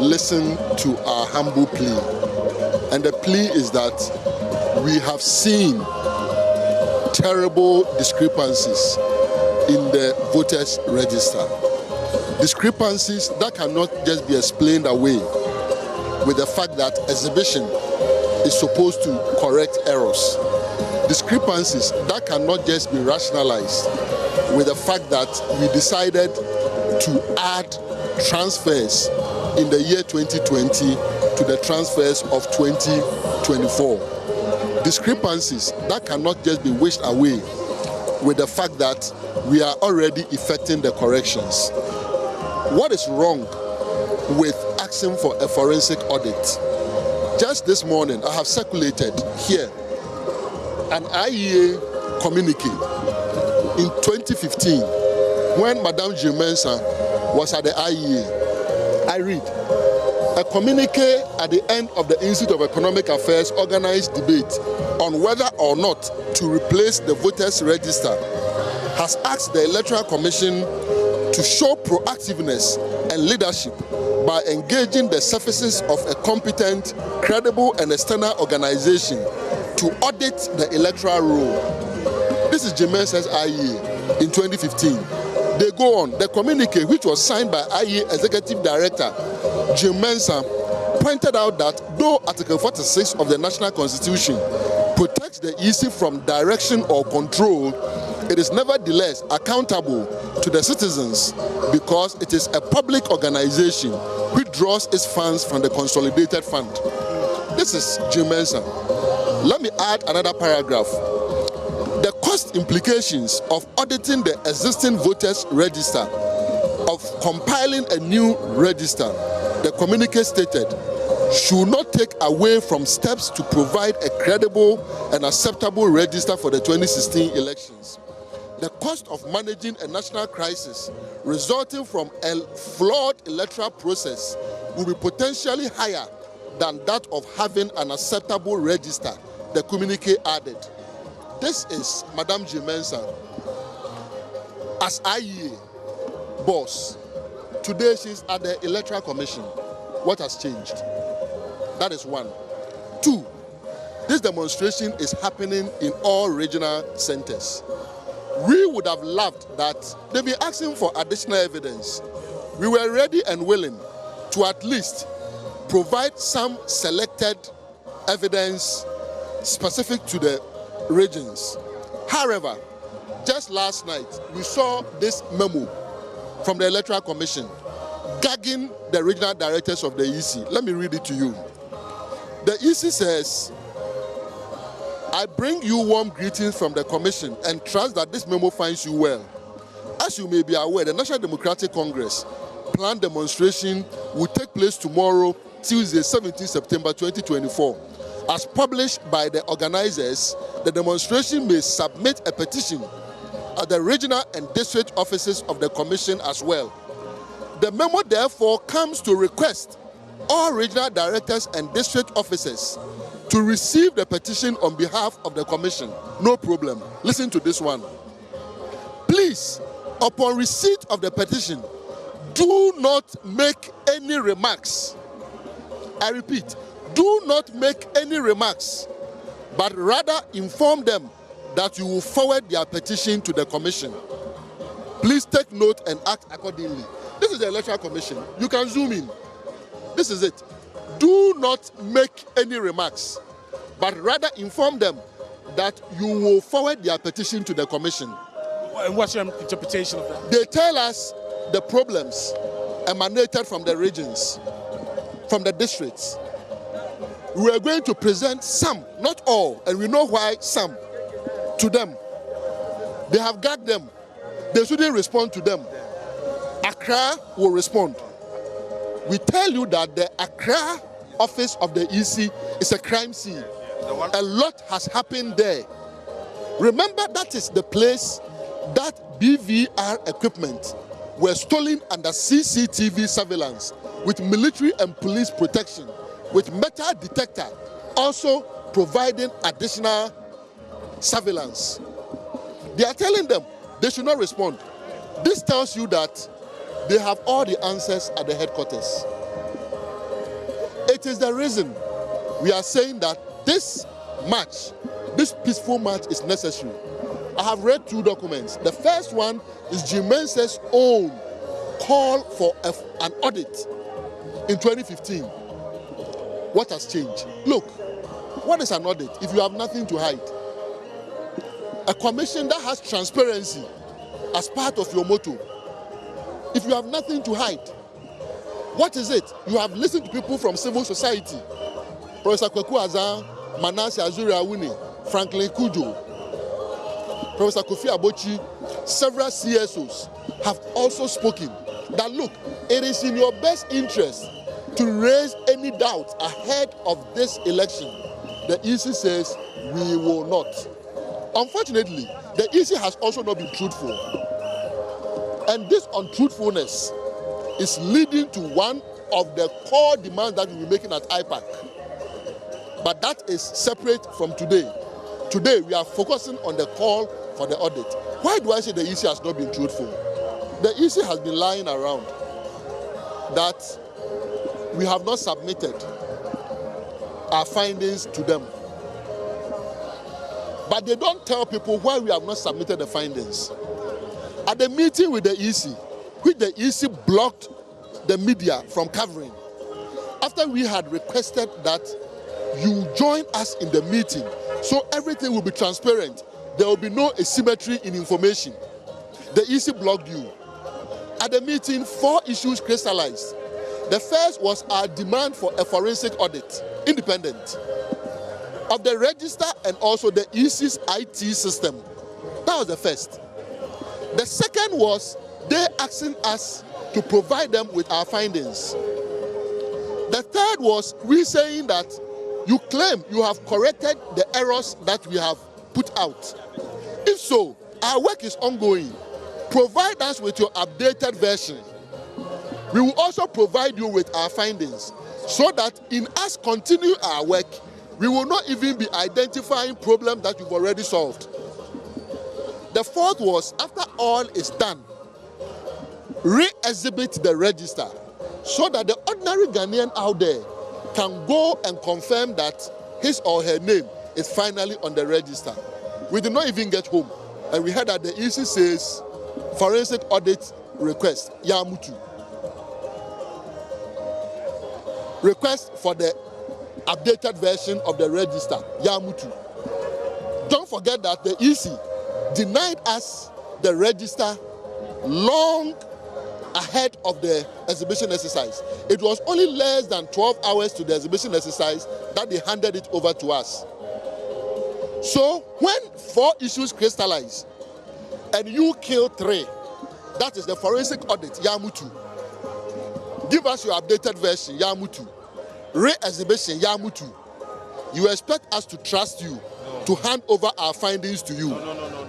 listen to our humble plea. And the plea is that we have seen terrible discrepancies in the voters' register. Discrepancies that cannot just be explained away with the fact that exhibition is supposed to correct errors. Discrepancies that cannot just be rationalized with the fact that we decided to add transfers in the year 2020 to the transfers of 2024. Discrepancies that cannot just be wished away with the fact that we are already effecting the corrections. What is wrong with asking for a forensic audit? Just this morning, I have circulated here an IEA communique in 2015 when Madame Jimensa was at the IEA. I read, a communique at the end of the Institute of Economic Affairs organized debate on whether or not to replace the voters' register has asked the Electoral Commission to show proactiveness and leadership by engaging the services of a competent, credible, and external organization to audit the electoral roll. This is Jimensa's IEA in 2015. They go on. The communique, which was signed by IEA Executive Director Jimensa, pointed out that though Article 46 of the National Constitution protects the EC from direction or control, it is nevertheless accountable to the citizens because it is a public organization which draws its funds from the consolidated fund. This is Jimensa. Let me add another paragraph. The cost implications of auditing the existing voters' register, of compiling a new register, the communique stated, should not take away from steps to provide a credible and acceptable register for the 2016 elections. The cost of managing a national crisis resulting from a flawed electoral process will be potentially higher than that of having an acceptable register, the communique added. This is Madame Jimensa as IEA boss. Today she's at the Electoral Commission. What has changed? That is one. Two, this demonstration is happening in all regional centers. We would have loved that they've been asking for additional evidence. We were ready and willing to at least provide some selected evidence specific to the regions. However, just last night, we saw this memo from the Electoral Commission gagging the regional directors of the EC. Let me read it to you. The EC says, I bring you warm greetings from the Commission and trust that this memo finds you well. As you may be aware, the National Democratic Congress planned demonstration will take place tomorrow, Tuesday, 17 September 2024. As published by the organizers, the demonstration may submit a petition at the regional and district offices of the Commission as well. The memo therefore comes to request all regional directors and district officers to receive the petition on behalf of the Commission. No problem. Listen to this one. Please, upon receipt of the petition, do not make any remarks. I repeat, do not make any remarks, but rather inform them that you will forward their petition to the Commission. Please take note and act accordingly. This is the Electoral Commission. You can zoom in. This is it. Do not make any remarks, but rather inform them that you will forward their petition to the Commission. And what's your interpretation of that? They tell us the problems emanated from the regions, from the districts. We are going to present some, not all, and we know why some, to them. They have gagged them. They shouldn't respond to them. Accra will respond. We tell you that the Accra office of the EC is a crime scene. A lot has happened there. Remember, that is the place that BVR equipment were stolen under CCTV surveillance with military and police protection, with metal detector also providing additional surveillance. They are telling them they should not respond. This tells you that they have all the answers at the headquarters. It is the reason we are saying that this march, this peaceful march is necessary. I have read two documents. The first one is Jimenez's own call for an audit in 2015. What has changed? Look, what is an audit if you have nothing to hide? A commission that has transparency as part of your motto. If you have nothing to hide, what is it? You have listened to people from civil society. Professor Akufo-Addo, Manase Azuri Awuni, Franklin Kujo, Professor Akufo-Addo, several CSOs have also spoken that, look, it is in your best interest to raise any doubt ahead of this election. The EC says we will not. Unfortunately, the EC has also not been truthful. And this untruthfulness is leading to one of the core demands that we'll be making at IPAC. But that is separate from today. Today, we are focusing on the call for the audit. Why do I say the EC has not been truthful? The EC has been lying around that we have not submitted our findings to them. But they don't tell people why we have not submitted the findings. At the meeting with the EC, which the EC blocked the media from covering, after we had requested that you join us in the meeting so everything will be transparent, there will be no asymmetry in information, the EC blocked you. At the meeting, 4 issues crystallized. The first was our demand for a forensic audit, independent, of the register and also the EC's IT system. That was the first. The second was they asking us to provide them with our findings. The third was we saying that you claim you have corrected the errors that we have put out. If so, our work is ongoing. Provide us with your updated version. We will also provide you with our findings so that in us continue our work, we will not even be identifying problems that you've already solved. The fourth was, after all is done, re-exhibit the register so that the ordinary Ghanaian out there can go and confirm that his or her name is finally on the register. We did not even get home, and we heard that the EC says forensic audit request, Yamutu. Request for the updated version of the register, Yamutu. Don't forget that the EC denied us the register long ahead of the exhibition exercise. It was only less than 12 hours to the exhibition exercise that they handed it over to us. So when 4 issues crystallize and you kill 3, that is the forensic audit, Yamutu. Give us your updated version, Yamutu. Re-exhibition, Yamutu. You expect us to trust you to hand over our findings to you.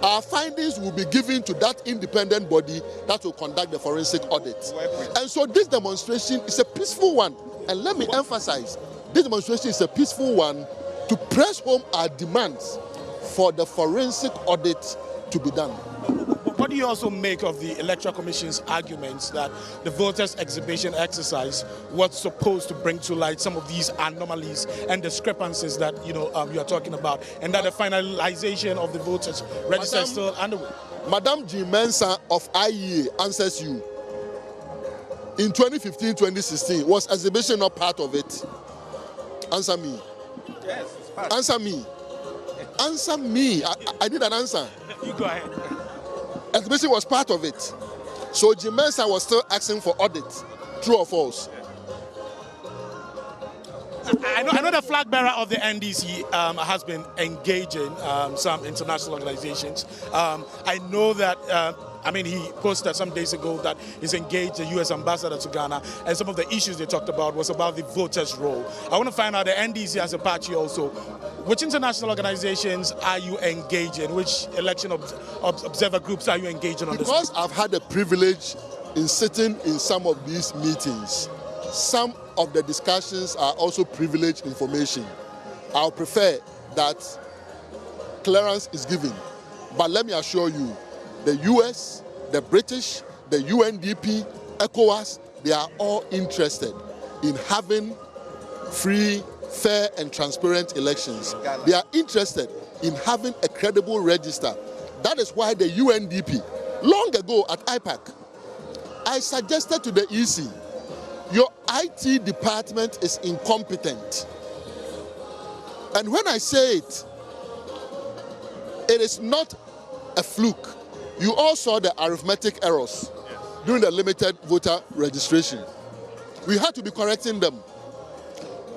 Our findings will be given to that independent body that will conduct the forensic audit. And so this demonstration is a peaceful one. And let me emphasize, this demonstration is a peaceful one to press home our demands for the forensic audit to be done. What do you also make of the Electoral Commission's arguments that the voters' exhibition exercise was supposed to bring to light some of these anomalies and discrepancies that you are talking about, and that the finalization of the voters' register is still underway? Madam G. Mensah of IEA answers you. In 2015-2016, was exhibition not part of it? Answer me. Yes, it's part. Answer me. Answer me. I need an answer. You go ahead. Exhibition was part of it. So G. Mensah was still asking for audit. True or false? I know the flag bearer of the NDC has been engaging some international organizations. I know that, he posted some days ago that he's engaged the U.S. ambassador to Ghana, and some of the issues they talked about was about the voters' role. I want to find out, the NDC as a party also, which international organizations are you engaging? Which election observer groups are you engaging on this? Because I've had the privilege in sitting in some of these meetings, some of the discussions are also privileged information. I'll prefer that clearance is given. But let me assure you, the US, the British, the UNDP, ECOWAS, they are all interested in having free, fair and transparent elections. They are interested in having a credible register That is why the UNDP, long ago at IPAC, I suggested to the EC, your IT department is incompetent. And when I say it, it is not a fluke. You all saw the arithmetic errors during the limited voter registration. We had to be correcting them.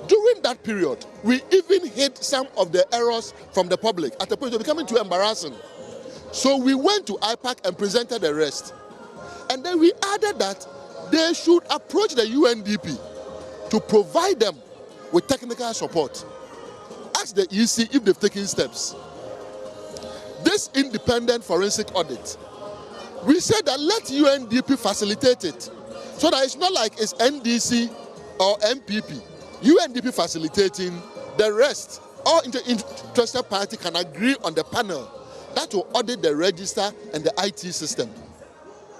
During that period, we even hid some of the errors from the public at the point of becoming too embarrassing. So we went to IPAC and presented the rest. And then we added that they should approach the UNDP to provide them with technical support. Ask the EC if they've taken steps. This independent forensic audit, we said that let UNDP facilitate it, so that it's not like it's NDC or MPP. UNDP facilitating, the rest, all interested party can agree on the panel that will audit the register and the IT system.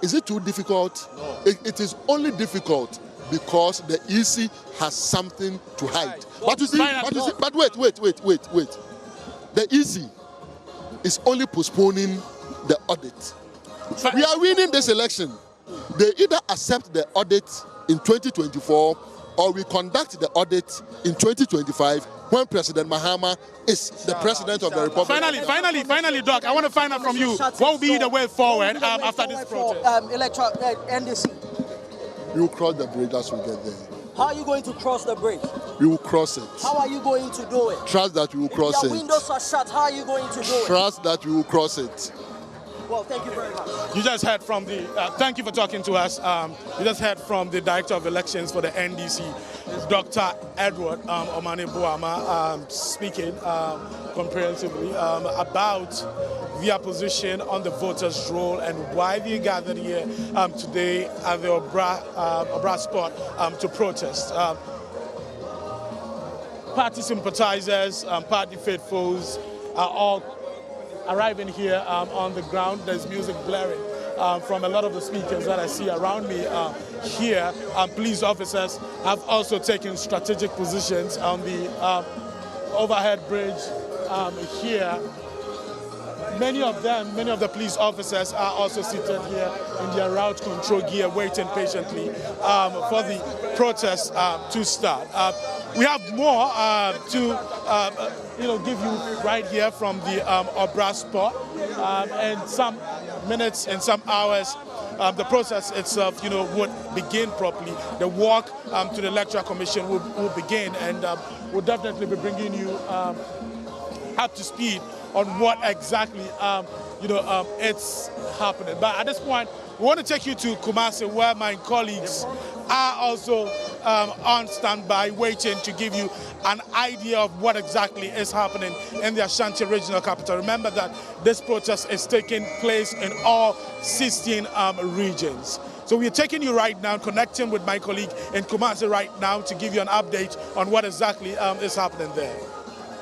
Is it too difficult? No. It is only difficult because the EC has something to hide. But you see, but wait. The EC is only postponing the audit. We are winning this election. They either accept the audit in 2024 or we conduct the audit in 2025 when President Mahama is the president of the Republic. Finally, Doc, I want to find out from you, what will be the way forward after this protest? Electoral NDC. We will cross the bridge as we get there. How are you going to cross the bridge? We will cross it. How are you going to do it? Trust that we will cross it. Your windows are shut. How are you going to do it? Trust that we will cross it. Well, thank you very much. You just heard from the, thank you for talking to us. You just heard from the Director of Elections for the NDC, Dr. Edward Omane-Boama, speaking comprehensively about their position on the voters' roll and why they gathered here today at the Obra spot to protest. Party sympathizers, party faithfuls are all arriving here on the ground. There's music blaring from a lot of the speakers that I see around me here. Police officers have also taken strategic positions on the overhead bridge here. Many of the police officers are also seated here in their route control gear, waiting patiently for the protest to start. We have more to give you right here from the Obra spot. In some minutes, in some hours, the process itself, would begin properly. The walk to the Electoral Commission will begin, and we'll definitely be bringing you up to speed on what exactly it's happening. But at this point, we want to take you to Kumasi, where my colleagues are also on standby, waiting to give you an idea of what exactly is happening in the Ashanti regional capital. Remember that this protest is taking place in all 16 regions. So we're taking you right now, connecting with my colleague in Kumasi right now to give you an update on what exactly is happening there.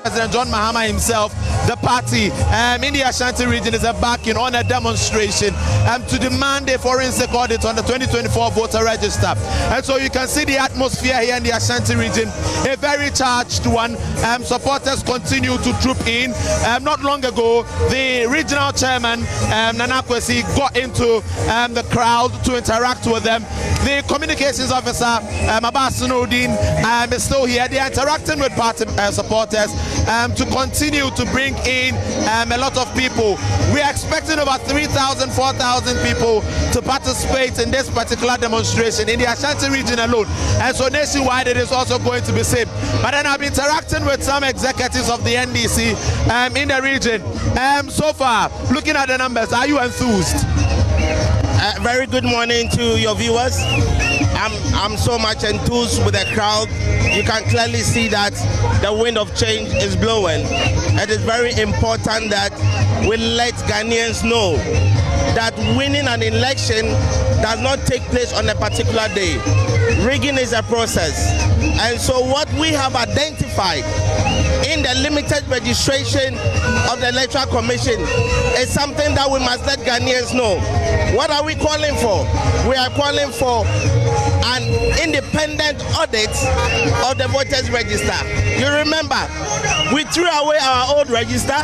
President John Mahama himself, the party in the Ashanti region is embarking on a demonstration to demand a forensic audit on the 2024 voter register. And so you can see the atmosphere here in the Ashanti region, a very charged one. Supporters continue to troop in. Not long ago, the regional chairman, Nana Kwesi, got into the crowd to interact with them. The communications officer, Abbas Nordin, is still here. They are interacting with party supporters to continue to bring in a lot of people. We are expecting about 3,000, 4,000 people to participate in this particular demonstration in the Ashanti region alone. And so nationwide it is also going to be same. But then I've been interacting with some executives of the NDC in the region. So far, looking at the numbers, are you enthused? Very good morning to your viewers. I'm so much enthused with the crowd. You can clearly see that the wind of change is blowing. It is very important that we let Ghanaians know that winning an election does not take place on a particular day. Rigging is a process. And so what we have identified in the limited registration of the Electoral Commission is something that we must let Ghanaians know. What are we calling for? We are calling for an independent audit of the voters register. You remember, we threw away our old register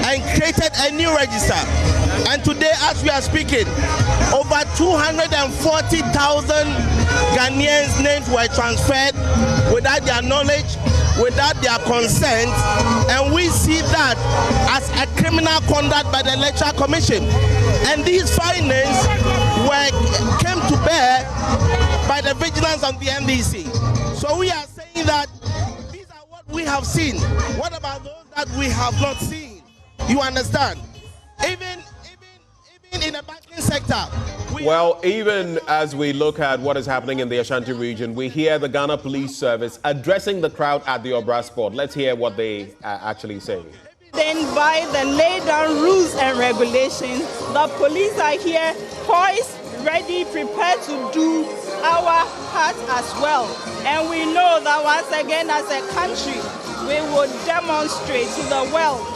and created a new register. And today, as we are speaking, over 240,000 Ghanaians' names were transferred without their knowledge, without their consent, and we see that as a criminal conduct by the Electoral Commission. And these findings came to bear by the vigilance of the NDC. So we are saying that these are what we have seen. What about those that we have not seen? You understand? Even in the banking sector. Well, even as we look at what is happening in the Ashanti region, we hear the Ghana Police Service addressing the crowd at the Obra Sport. Let's hear what they are actually saying. Then by the laid down rules and regulations, the police are here poised, ready, prepared to do our part as well. And we know that once again as a country, we will demonstrate to the world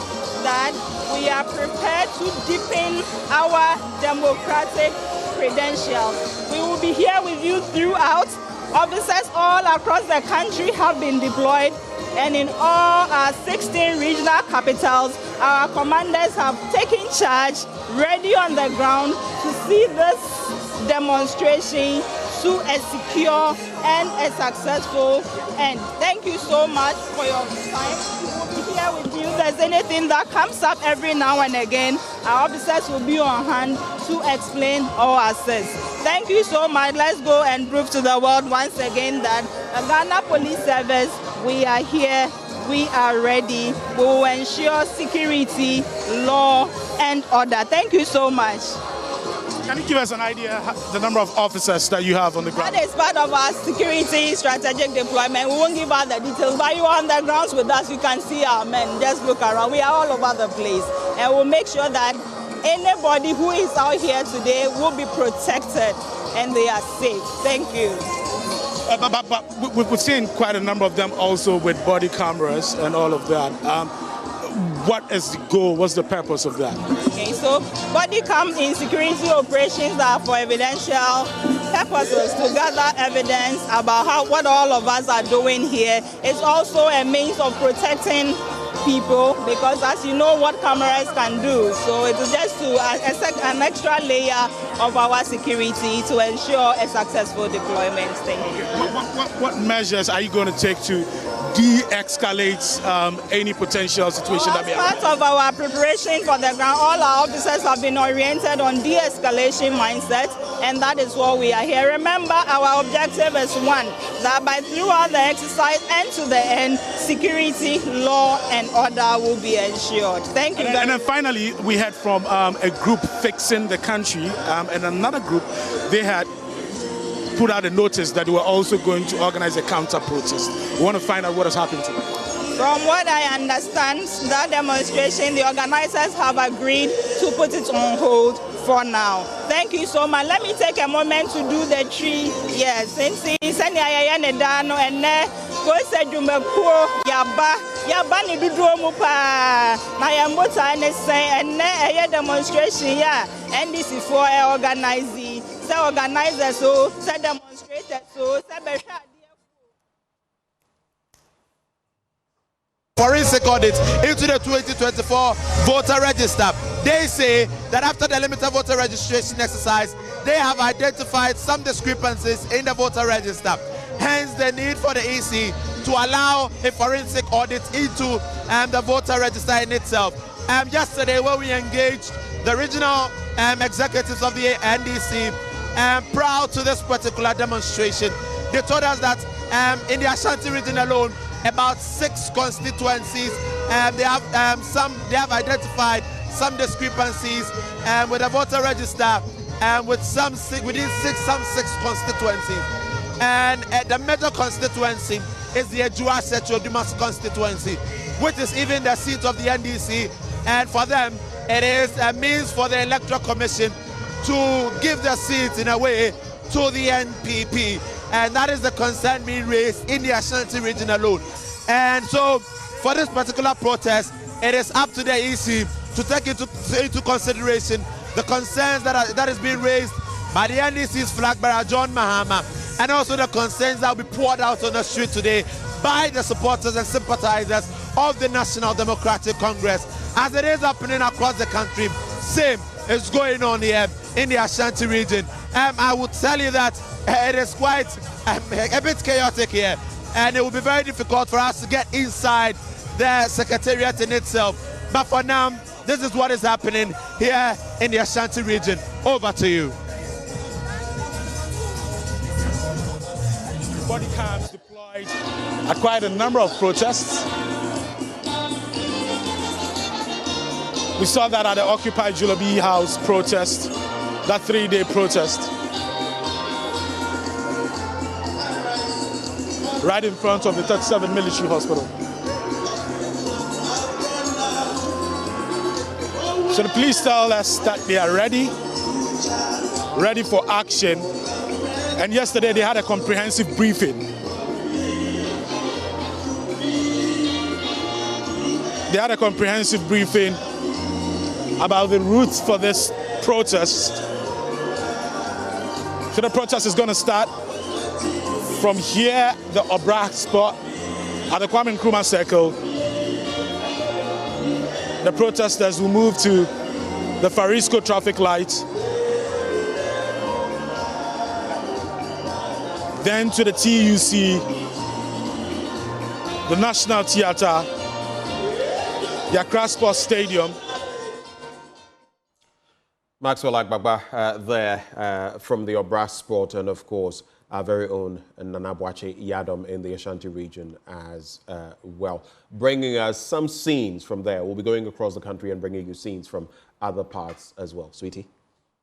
that we are prepared to deepen our democratic credentials. We will be here with you throughout. Officers all across the country have been deployed, and in all our 16 regional capitals, our commanders have taken charge, ready on the ground to see this demonstration to a secure and a successful end. Thank you so much for your time. We'll be here with you. If there's anything that comes up every now and again, our officers will be on hand to explain or assist. Thank you so much. Let's go and prove to the world once again that the Ghana Police Service, we are here, we are ready. We will ensure security, law, and order. Thank you so much. Can you give us an idea the number of officers that you have on the ground? That is part of our security strategic deployment. We won't give out the details, but you are on the grounds with us. You can see our men. Just look around. We are all over the place. And we'll make sure that anybody who is out here today will be protected and they are safe. Thank you. But we've seen quite a number of them also with body cameras and all of that. What is the goal? What's the purpose of that? Okay, so body cam in security operations are for evidential purposes, to gather evidence about what all of us are doing here. It's also a means of protecting people, because as you know what cameras can do. So it is just an extra layer of our security to ensure a successful deployment. Thank you. What measures are you going to take to de-escalate any potential situation that may happen? As part of our preparation for the ground, all our officers have been oriented on de-escalation mindset, and that is what we are here. Remember, our objective is one, that by throughout the exercise and to the end, security, law, and order will be ensured. Thank you. And then finally, we heard from a group fixing the country, and another group, they had put out a notice that they were also going to organize a counter-protest. We want to find out what has happened to them. From what I understand, that demonstration, the organizers have agreed to put it on hold for now. Thank you so much. Let me take a moment to do the tree. Yes, since it's and yaba ni dudu mu pa na yambota ne say and demonstration ya NDC for organizing. So organizers so demonstrators so forensic audit into the 2024 voter register. They say that after the limited voter registration exercise, they have identified some discrepancies in the voter register. Hence the need for the EC to allow a forensic audit into the voter register in itself. Yesterday, when we engaged the regional executives of the NDC prior to this particular demonstration, they told us that in the Ashanti region alone, about 6 constituencies, they have identified some discrepancies with the voter register within 6 constituencies. And the major constituency is the Ejuase Chodumas constituency, which is even the seat of the NDC. And for them, it is a means for the Electoral Commission to give the seats in a way to the NPP. And that is the concern being raised in the Ashanti region alone. And so for this particular protest, it is up to the EC to take into consideration the concerns that is being raised by the NDC's flag bearer, John Mahama, and also the concerns that will be poured out on the street today by the supporters and sympathizers of the National Democratic Congress. As it is happening across the country, same is going on here in the Ashanti region. I would tell you that it is quite a bit chaotic here, and it will be very difficult for us to get inside the secretariat in itself. But for now, this is what is happening here in the Ashanti region. Over to you. Body cams deployed at quite a number of protests. We saw that at the Occupy Julloby House protest, that 3-day protest. Right in front of the 37 Military Hospital. So the police tell us that they are ready for action. And yesterday they had a comprehensive briefing. They had a comprehensive briefing about the routes for this protest. So the protest is going to start from here, the Obra spot at the Kwame Nkrumah Circle. The protesters will move to the Farisco traffic light, then to the TUC, the National Theatre, the Accra Sports Stadium. Maxwell Agbagba there from the Obra Sport, and of course our very own Nana Boakye Yadom in the Ashanti region as well. Bringing us some scenes from there. We'll be going across the country and bringing you scenes from other parts as well. Sweetie?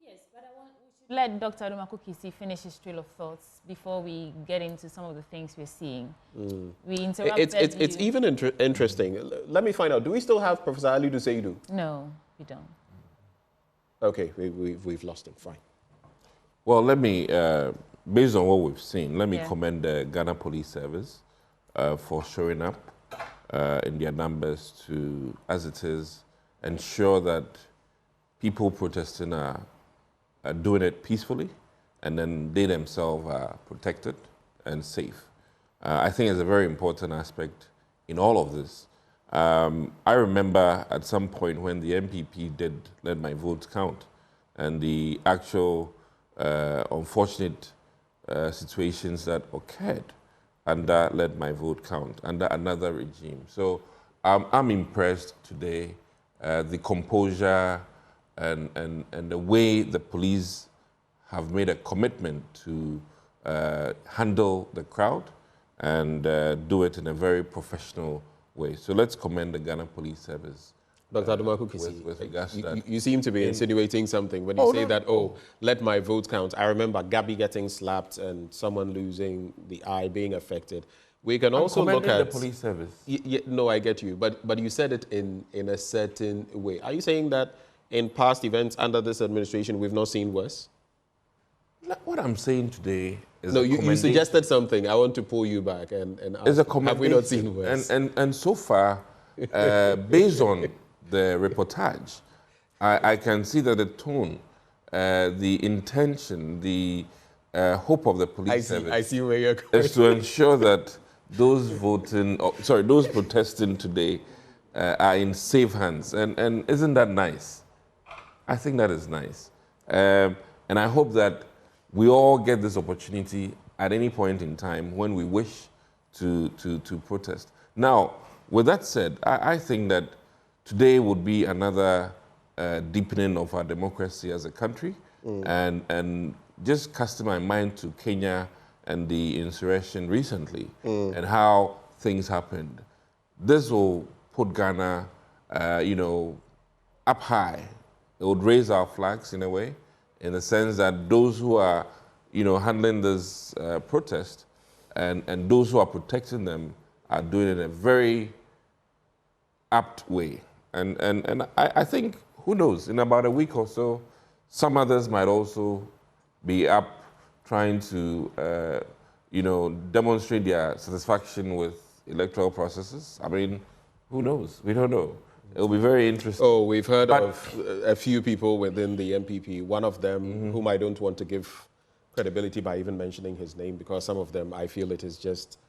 Yes, but we should let Dr. Adumaku finish his trail of thoughts before we get into some of the things we're seeing. We interrupted It's even interesting. Let me find out. Do we still have Professor Ali Duseidu? No, we don't. Okay, we've lost him. Fine. Well, let me... based on what we've seen, let me commend the Ghana Police Service for showing up in their numbers to, as it is, ensure that people protesting are doing it peacefully, and then they themselves are protected and safe. I think it's a very important aspect in all of this. I remember at some point when the MPP did let my votes count, and the actual unfortunate situations that occurred under Let My Vote Count, under another regime. So I'm impressed today, the composure and the way the police have made a commitment to handle the crowd and do it in a very professional way. So let's commend the Ghana Police Service. Dr. Adumaku, you seem to be insinuating something when you say that, let my vote count. I remember Gabby getting slapped and someone losing the eye, being affected. We can also look at the police service. No, I get you, but you said it in a certain way. Are you saying that in past events under this administration, we've not seen worse? What I'm saying today is no. You suggested something. I want to pull you back and ask, have we not seen worse? And so far, based on the reportage, I can see that the tone, the intention, the hope of the police service where you're going. is to ensure that those those protesting today are in safe hands. And isn't that nice? I think that is nice. And I hope that we all get this opportunity at any point in time when we wish to protest. Now, with that said, I think that today would be another deepening of our democracy as a country, and just casting my mind to Kenya and the insurrection recently and how things happened. This will put Ghana, up high. It would raise our flags in a way, in the sense that those who are, handling this protest and those who are protecting them are doing it in a very apt way. And I think who knows? In about a week or so, some others might also be up trying to, demonstrate their satisfaction with electoral processes. I mean, who knows? We don't know. It'll be very interesting. Oh, we've heard of a few people within the MPP. One of them, whom I don't want to give credibility by even mentioning his name, because some of them, I feel it is just,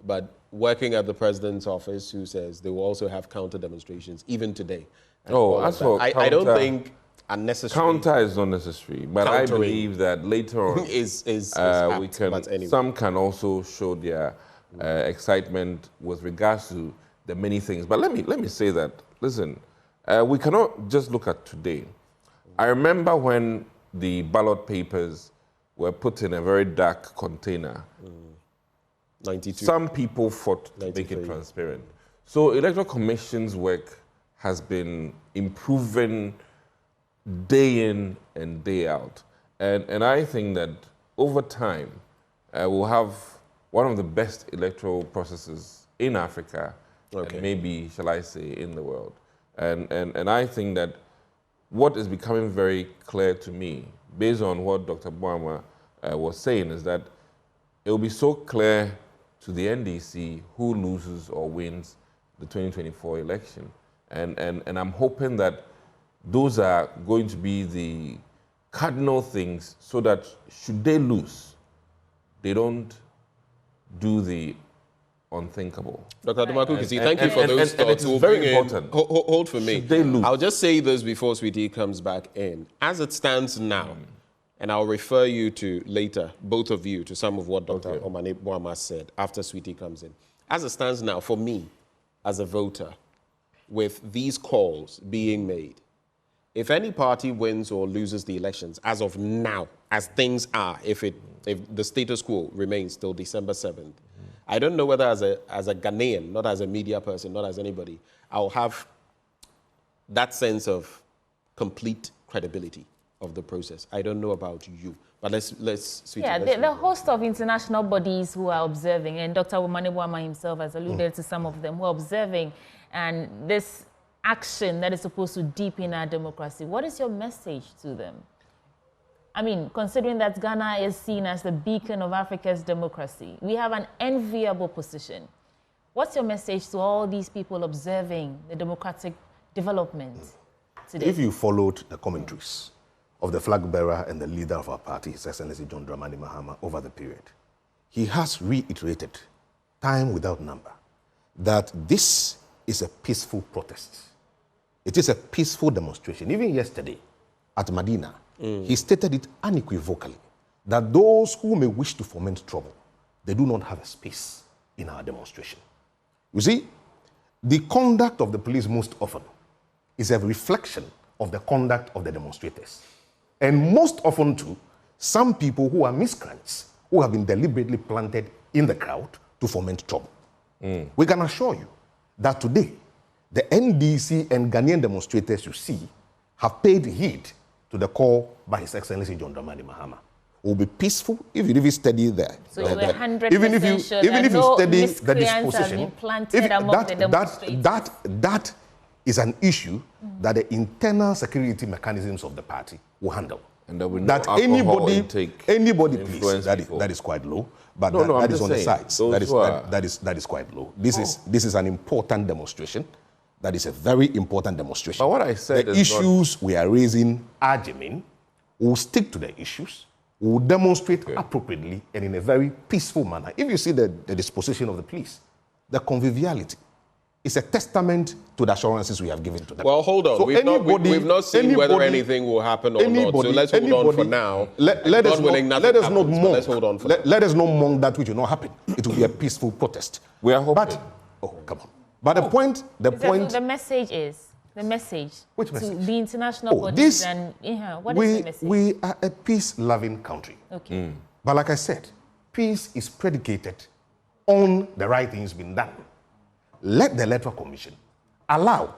but working at the president's office, who says they will also have counter demonstrations, even today. As for counter, I don't think unnecessary. Counter is not necessary, but I believe that later on some can also show their excitement with regards to the many things. But let me say that, listen, we cannot just look at today. I remember when the ballot papers were put in a very dark container. 92. Some people fought to make it transparent. So Electoral Commission's work has been improving day in and day out. And I think that over time, we'll have one of the best electoral processes in Africa, and maybe, shall I say, in the world. And I think that what is becoming very clear to me, based on what Dr. Boama was saying, is that it will be so clear to the NDC who loses or wins the 2024 election. And I'm hoping that those are going to be the cardinal things, so that should they lose, they don't do the unthinkable. Dr. Adumaku-Kissi, thank you for those thoughts. It's very important. Hold for me. Should they lose? I'll just say this before Sweetie comes back in. As it stands now, and I'll refer you to later, both of you, to some of what Dr. Omane Boama said after Sweetie comes in. As it stands now, for me, as a voter, with these calls being made, if any party wins or loses the elections, as of now, as things are, if the status quo remains till December 7th, I don't know whether as a Ghanaian, not as a media person, not as anybody, I'll have that sense of complete credibility of the process. I don't know about you, but let's the host of international bodies who are observing, and Dr. Omane Boama himself has alluded to some of them who are observing, and this action that is supposed to deepen our democracy. What is your message to them? I mean, considering that Ghana is seen as the beacon of Africa's democracy, we have an enviable position. What's your message to all these people observing the democratic development today? If you followed the commentaries of the flag bearer and the leader of our party, His Excellency John Dramani Mahama, over the period, he has reiterated, time without number, that this is a peaceful protest. It is a peaceful demonstration. Even yesterday at Medina, he stated it unequivocally that those who may wish to foment trouble, they do not have a space in our demonstration. You see, the conduct of the police most often is a reflection of the conduct of the demonstrators. And most often too, some people who are miscreants, who have been deliberately planted in the crowd to foment trouble. We can assure you that today, the NDC and Ghanaian demonstrators you see have paid heed to the call by His Excellency John Dramani Mahama. Will be peaceful even if you study there. So you're 100% sure that no miscreants have been planted among the demonstrators. That is an issue that the internal security mechanisms of the party will handle. And there will that no anybody, please, that is quite low. But no, that is on the sides. That is quite low. This is an important demonstration. That is a very important demonstration. But what I said the issues we are raising are genuine. We'll stick to the issues. We'll demonstrate appropriately and in a very peaceful manner. If you see the disposition of the police, the conviviality, is a testament to the assurances we have given to them. Well, hold on. So we've not seen whether anything will happen or not. So let's hold on for now. Let us not mourn that which will not happen. It will be a peaceful protest. We are hoping. Come on. But the message is Which message? To the international bodies what is the message? We are a peace-loving country. Okay. But like I said, peace is predicated on the right things being done. Let the Electoral Commission allow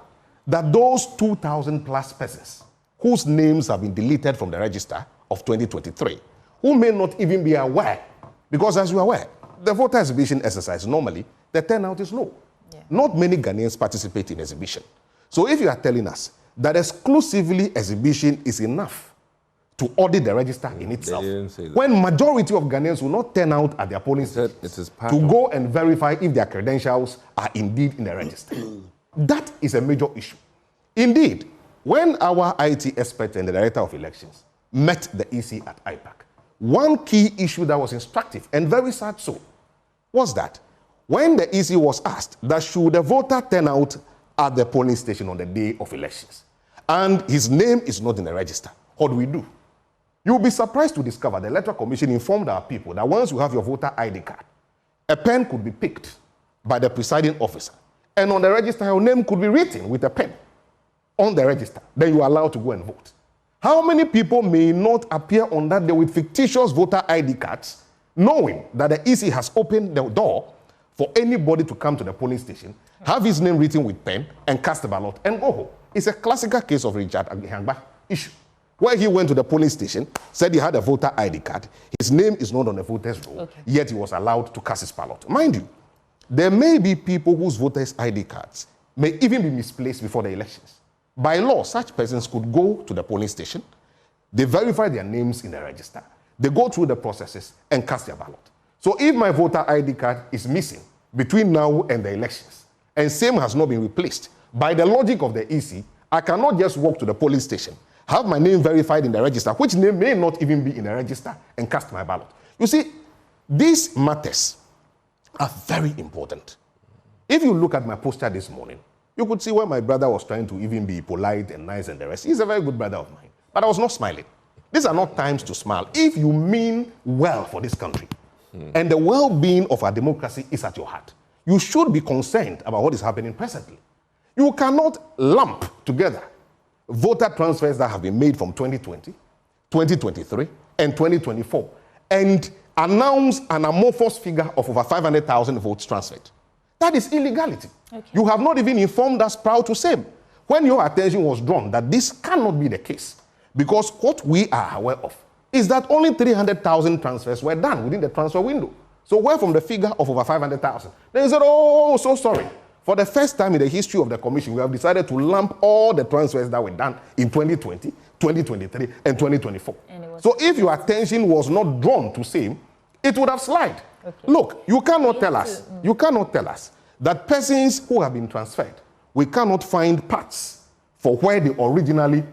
that those 2,000 plus persons whose names have been deleted from the register of 2023, who may not even be aware, because as you are aware, the voter exhibition exercise, normally, the turnout is low. Yeah. Not many Ghanaians participate in exhibition. So if you are telling us that exclusively exhibition is enough to audit the register in itself. When majority of Ghanaians will not turn out at their polling stations to go and verify if their credentials are indeed in the register. That is a major issue. Indeed, when our IT expert and the director of elections met the EC at IPAC, one key issue that was instructive and very sad so was that when the EC was asked that should the voter turn out at the polling station on the day of elections and his name is not in the register, what do we do? You'll be surprised to discover the Electoral Commission informed our people that once you have your voter ID card, a pen could be picked by the presiding officer, and on the register, your name could be written with a pen on the register. Then you are allowed to go and vote. How many people may not appear on that day with fictitious voter ID cards, knowing that the EC has opened the door for anybody to come to the polling station, have his name written with pen, and cast a ballot, and go home? It's a classical case of Richard Agihangba issue, where he went to the polling station, said he had a voter ID card, his name is not on the voters roll, yet he was allowed to cast his ballot. Mind you, there may be people whose voters ID cards may even be misplaced before the elections. By law, such persons could go to the polling station, they verify their names in the register, they go through the processes and cast their ballot. So if my voter ID card is missing between now and the elections, and same has not been replaced, by the logic of the EC, I cannot just walk to the polling station, have my name verified in the register, which name may not even be in the register, and cast my ballot. You see, these matters are very important. If you look at my poster this morning, you could see where my brother was trying to even be polite and nice and the rest. He's a very good brother of mine. But I was not smiling. These are not times to smile. If you mean well for this country, and the well-being of our democracy is at your heart, you should be concerned about what is happening presently. You cannot lump together voter transfers that have been made from 2020, 2023, and 2024, and announce an amorphous figure of over 500,000 votes transferred. That is illegality. You have not even informed us proud to say when your attention was drawn that this cannot be the case. Because what we are aware of is that only 300,000 transfers were done within the transfer window. So where from the figure of over 500,000? Then you said, oh, so sorry. For the first time in the history of the commission, we have decided to lump all the transfers that were done in 2020, 2023, and 2024. So if your attention was not drawn to same, it would have slid. Look, you cannot tell us that persons who have been transferred, we cannot find parts for where they originally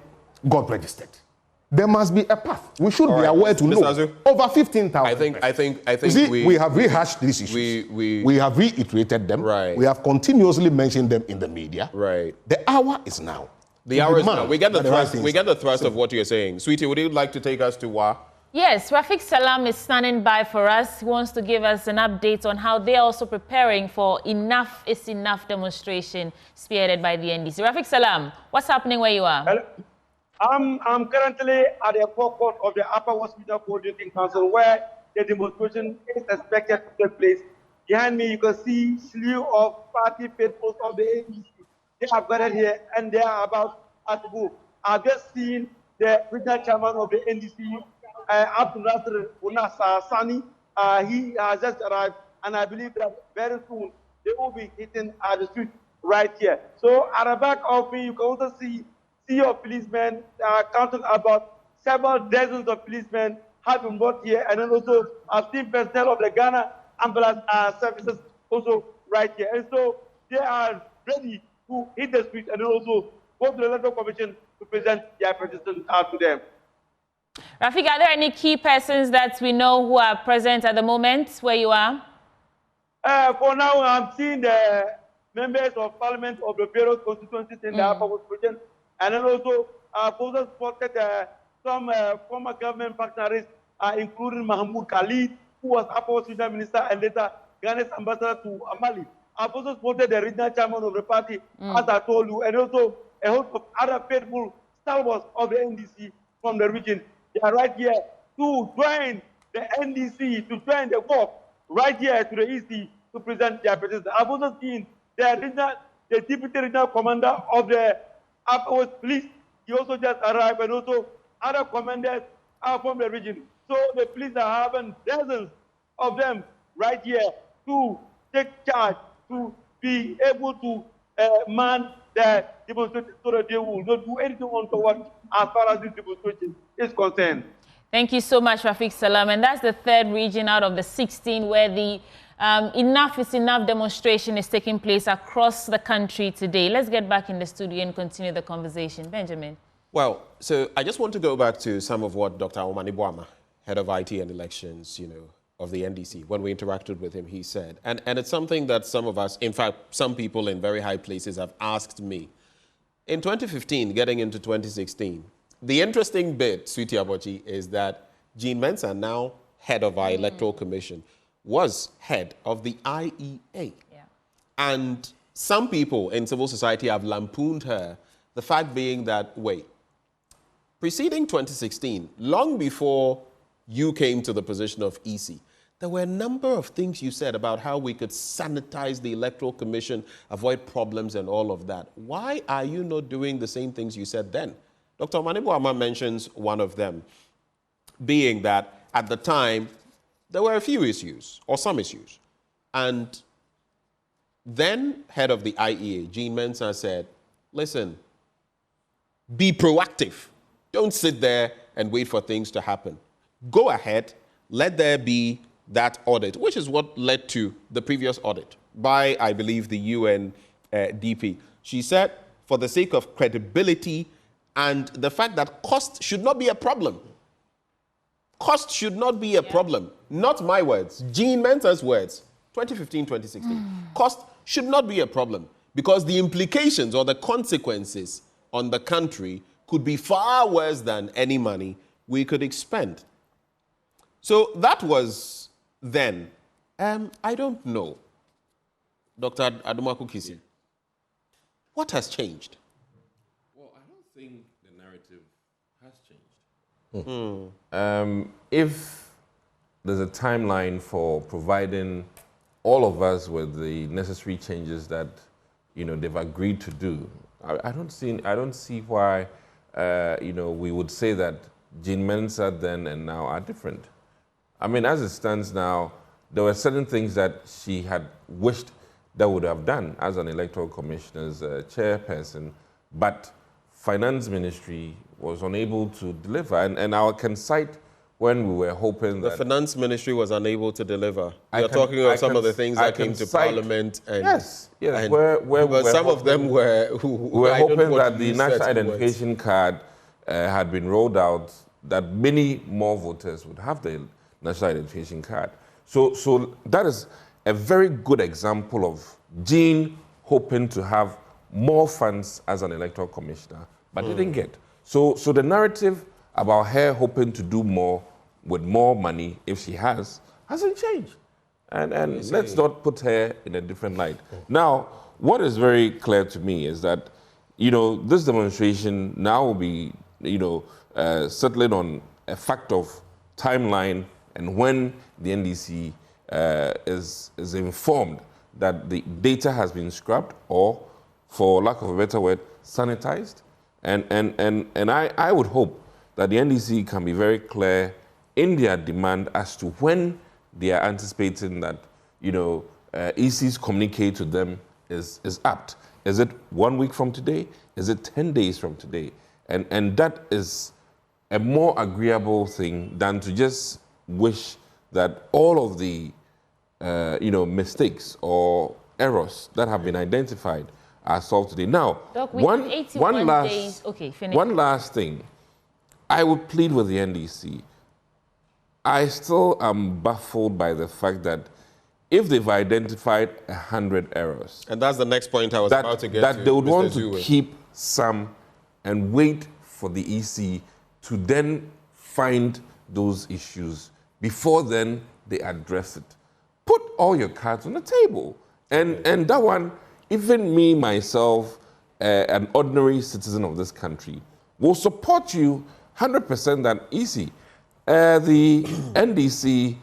got registered. There must be a path. We should be aware to know. Azu, over 15,000. I think see, we have rehashed these issues. We have reiterated them. We have continuously mentioned them in the media. The hour is now. The hour is now. We get the thrust of what you're saying. Sweetie, would you like to take us to WA? Yes, Rafiq Salam is standing by for us. He wants to give us an update on how they are also preparing for Enough is Enough demonstration spearheaded by the NDC. Rafiq Salam, what's happening where you are? Hello. I'm currently at the forecourt of the Upper Hospital Coordinating Council where the demonstration is expected to take place. Behind me, you can see slew of party faithfuls of the NDC. They have gathered here and they are about to go. I've just seen the regional chairman of the NDC, Abdul Nasser Unasa Sani. He has just arrived, and I believe that very soon they will be hitting the street right here. So at the back of me, you can also see of policemen, counting about several dozens of policemen have been brought here, and then also team personnel of the Ghana ambulance services also right here. And so they are ready to hit the street and then also go to the Electoral Commission to present their petitions to them. Rafiq, are there any key persons that we know who are present at the moment where you are? For now, I'm seeing the members of parliament of the various constituencies in the Upper West region. And then also, also spotted some former government functionaries, including Mahmoud Khalid, who was Upper West Regional Minister and later Ghana's ambassador to Mali. I've also spotted the regional chairman of the party, as I told you, and also a host of other faithful stalwarts of the NDC from the region. They are right here to join the NDC, to join the walk right here to the EC to present their petitions. I've also seen the deputy regional commander of the Upper West Police. He also just arrived, and also other commanders are from the region. So the police are having dozens of them right here to take charge, to be able to man the demonstration so that they will not do anything untoward as far as this demonstration is concerned. Thank you so much, Rafiq Salam. And that's the third region out of the 16 where the Enough is Enough demonstration is taking place across the country today. Let's get back in the studio and continue the conversation. Benjamin. Well, so I just want to go back to some of what Dr. Omani Boama, head of IT and elections, of the NDC, when we interacted with him, he said, and it's something that some of us, in fact, some people in very high places have asked me. In 2015, getting into 2016, the interesting bit, Sweetie Abochi, is that Jean Mensah, now head of our electoral commission, was head of the IEA. Yeah. And some people in civil society have lampooned her, the fact being that, wait, preceding 2016, long before you came to the position of EC, there were a number of things you said about how we could sanitize the Electoral Commission, avoid problems and all of that. Why are you not doing the same things you said then? Dr. Omani Boama mentions one of them, being that at the time, there were a few issues, or some issues. And then head of the IEA, Jean Mensah, said, listen, be proactive. Don't sit there and wait for things to happen. Go ahead, let there be that audit, which is what led to the previous audit by, I believe, the UNDP. She said, for the sake of credibility and the fact that cost should not be a problem. Cost should not be a problem. Not my words, Jean Mensah's words, 2015, 2016. Cost should not be a problem because the implications or the consequences on the country could be far worse than any money we could expend. So that was then. I don't know, Dr. Adumaku Kisi, what has changed? Well, I don't think the narrative has changed. If there's a timeline for providing all of us with the necessary changes that they've agreed to do, I don't see why we would say that Jean Mensah then and now are different. I mean, as it stands now, there were certain things that she had wished that would have done as an electoral commissioner's chairperson, but finance ministry was unable to deliver. And I can cite when we were hoping that... The finance ministry was unable to deliver. You're talking about some of the things that came to Parliament. And, yes, and where some of them were... We were hoping that the national identification card had been rolled out, that many more voters would have the national identification card. So that is a very good example of Jean hoping to have more funds as an electoral commissioner, but didn't get. So the narrative about her hoping to do more with more money, if she hasn't changed. And let's not put her in a different light. Now, what is very clear to me is that, this demonstration now will be, settling on a fact of timeline and when the NDC is informed that the data has been scrubbed or, for lack of a better word, sanitized. And I would hope that the NDC can be very clear in their demand as to when they are anticipating that, EC's communique to them is apt. Is it 1 week from today? Is it 10 days from today? And that is a more agreeable thing than to just wish that all of the mistakes or errors that have been identified are solved today. Now, Doc, one last thing. I would plead with the NDC. I still am baffled by the fact that if they've identified 100 errors... And that's the next point I was about to get to. That they would want to keep some and wait for the EC to then find those issues. Before then, they address it. Put all your cards on the table. And that one, even me, myself, an ordinary citizen of this country, will support you 100% that EC. The NDC,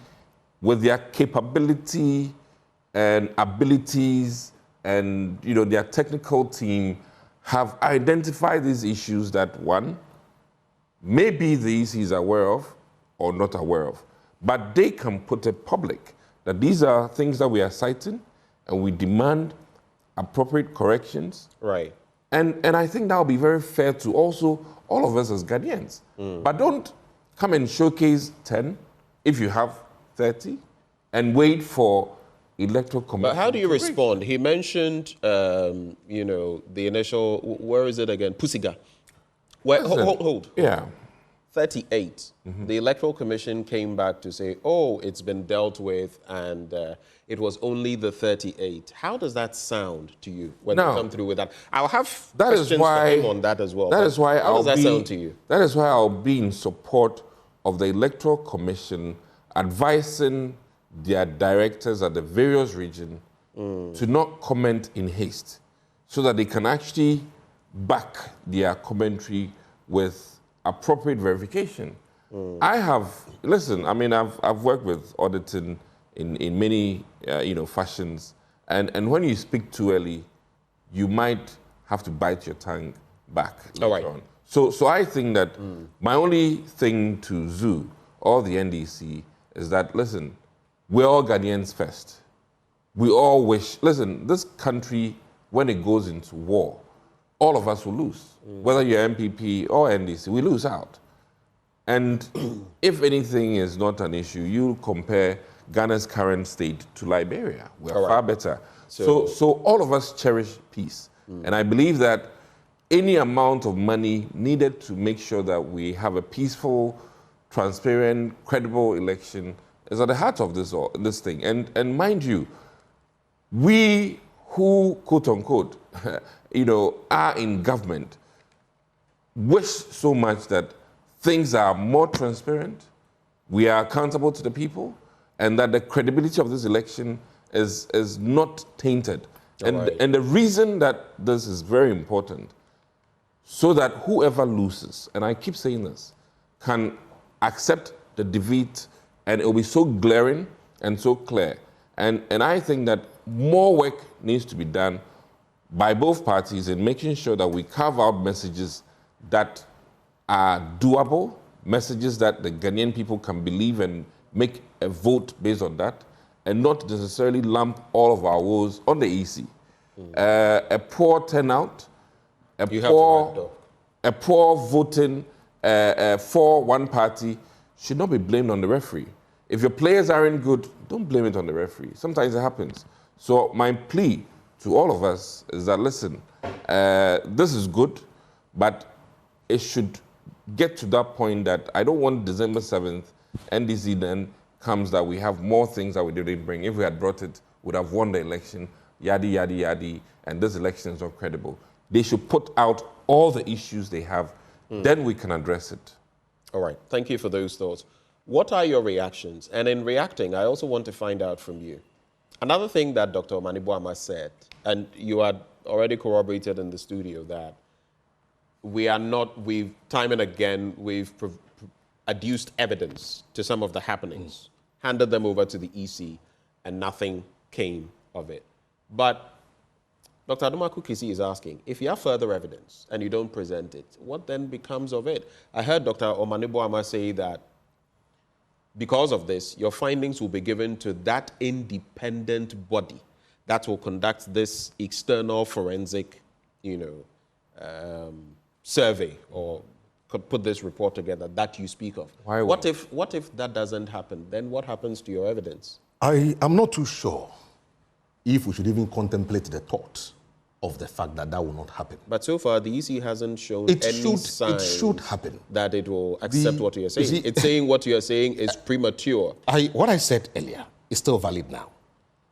with their capability and abilities and their technical team, have identified these issues that, one, maybe the EC is aware of or not aware of. But they can put it public that these are things that we are citing and we demand appropriate corrections. Right. And I think that will be very fair to also all of us as Ghanaians. But don't come and showcase 10 if you have 30 and wait for electoral commission. But how do you respond? He mentioned, you know, the initial, where is it again? Pusiga. Hold. Yeah. 38. The Electoral Commission came back to say, oh, it's been dealt with and it was only the 38. How does that sound to you when they come through with that? I'll have questions for him on that as well. That is why how does that sound to you? That is why I'll be in support of the Electoral Commission advising their directors at the various regions to not comment in haste so that they can actually back their commentary with appropriate verification. I have, listen, I mean, I've worked with auditing in many, fashions. And when you speak too early, you might have to bite your tongue back later on. So I think that my only thing to ZOO or the NDC is that, listen, we're all Ghanaians first. We all wish, listen, this country, when it goes into war, all of us will lose. Whether you're MPP or NDC, we lose out. And if anything is not an issue, you compare Ghana's current state to Liberia. We're far better. So all of us cherish peace. And I believe that any amount of money needed to make sure that we have a peaceful, transparent, credible election is at the heart of this thing. And mind you, we who, quote unquote, are in government, wish so much that things are more transparent, we are accountable to the people, and that the credibility of this election is not tainted. And the reason that this is very important, so that whoever loses, and I keep saying this, can accept the defeat, and it will be so glaring and so clear. And I think that more work needs to be done by both parties in making sure that we carve out messages that are doable, messages that the Ghanaian people can believe and make a vote based on that, and not necessarily lump all of our woes on the EC. A poor turnout, a poor voting for one party should not be blamed on the referee. If your players aren't good, don't blame it on the referee. Sometimes it happens. So my plea to all of us is that, listen, this is good, but it should get to that point that I don't want December 7th, NDC then comes that we have more things that we didn't bring. If we had brought it, we would have won the election, yadi, yadi, yadi, and this election is not credible. They should put out all the issues they have, then we can address it. All right, thank you for those thoughts. What are your reactions? And in reacting, I also want to find out from you. Another thing that Dr. Omaniboama said, and you had already corroborated in the studio, that time and again, we've adduced evidence to some of the happenings, handed them over to the EC, and nothing came of it. But Dr. Adumaku Kisi is asking, if you have further evidence and you don't present it, what then becomes of it? I heard Dr. Omaniboama say that because of this, your findings will be given to that independent body that will conduct this external forensic, survey or could put this report together that you speak of. What if that doesn't happen? Then what happens to your evidence? I am not too sure if we should even contemplate the thought of the fact that that will not happen. But so far, the EC hasn't shown any signs it should happen. That it will accept what you're saying. It's saying what you're saying is premature. What I said earlier is still valid now.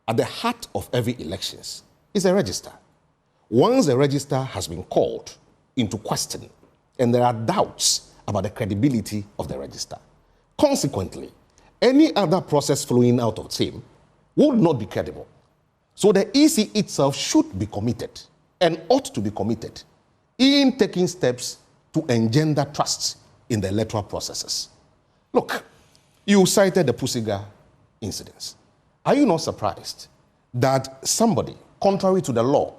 At the heart of every elections is a register. Once a register has been called into question, and there are doubts about the credibility of the register, consequently, any other process flowing out of the same would not be credible. So the EC itself should be committed and ought to be committed in taking steps to engender trust in the electoral processes. Look, you cited the Pusiga incidents. Are you not surprised that somebody, contrary to the law,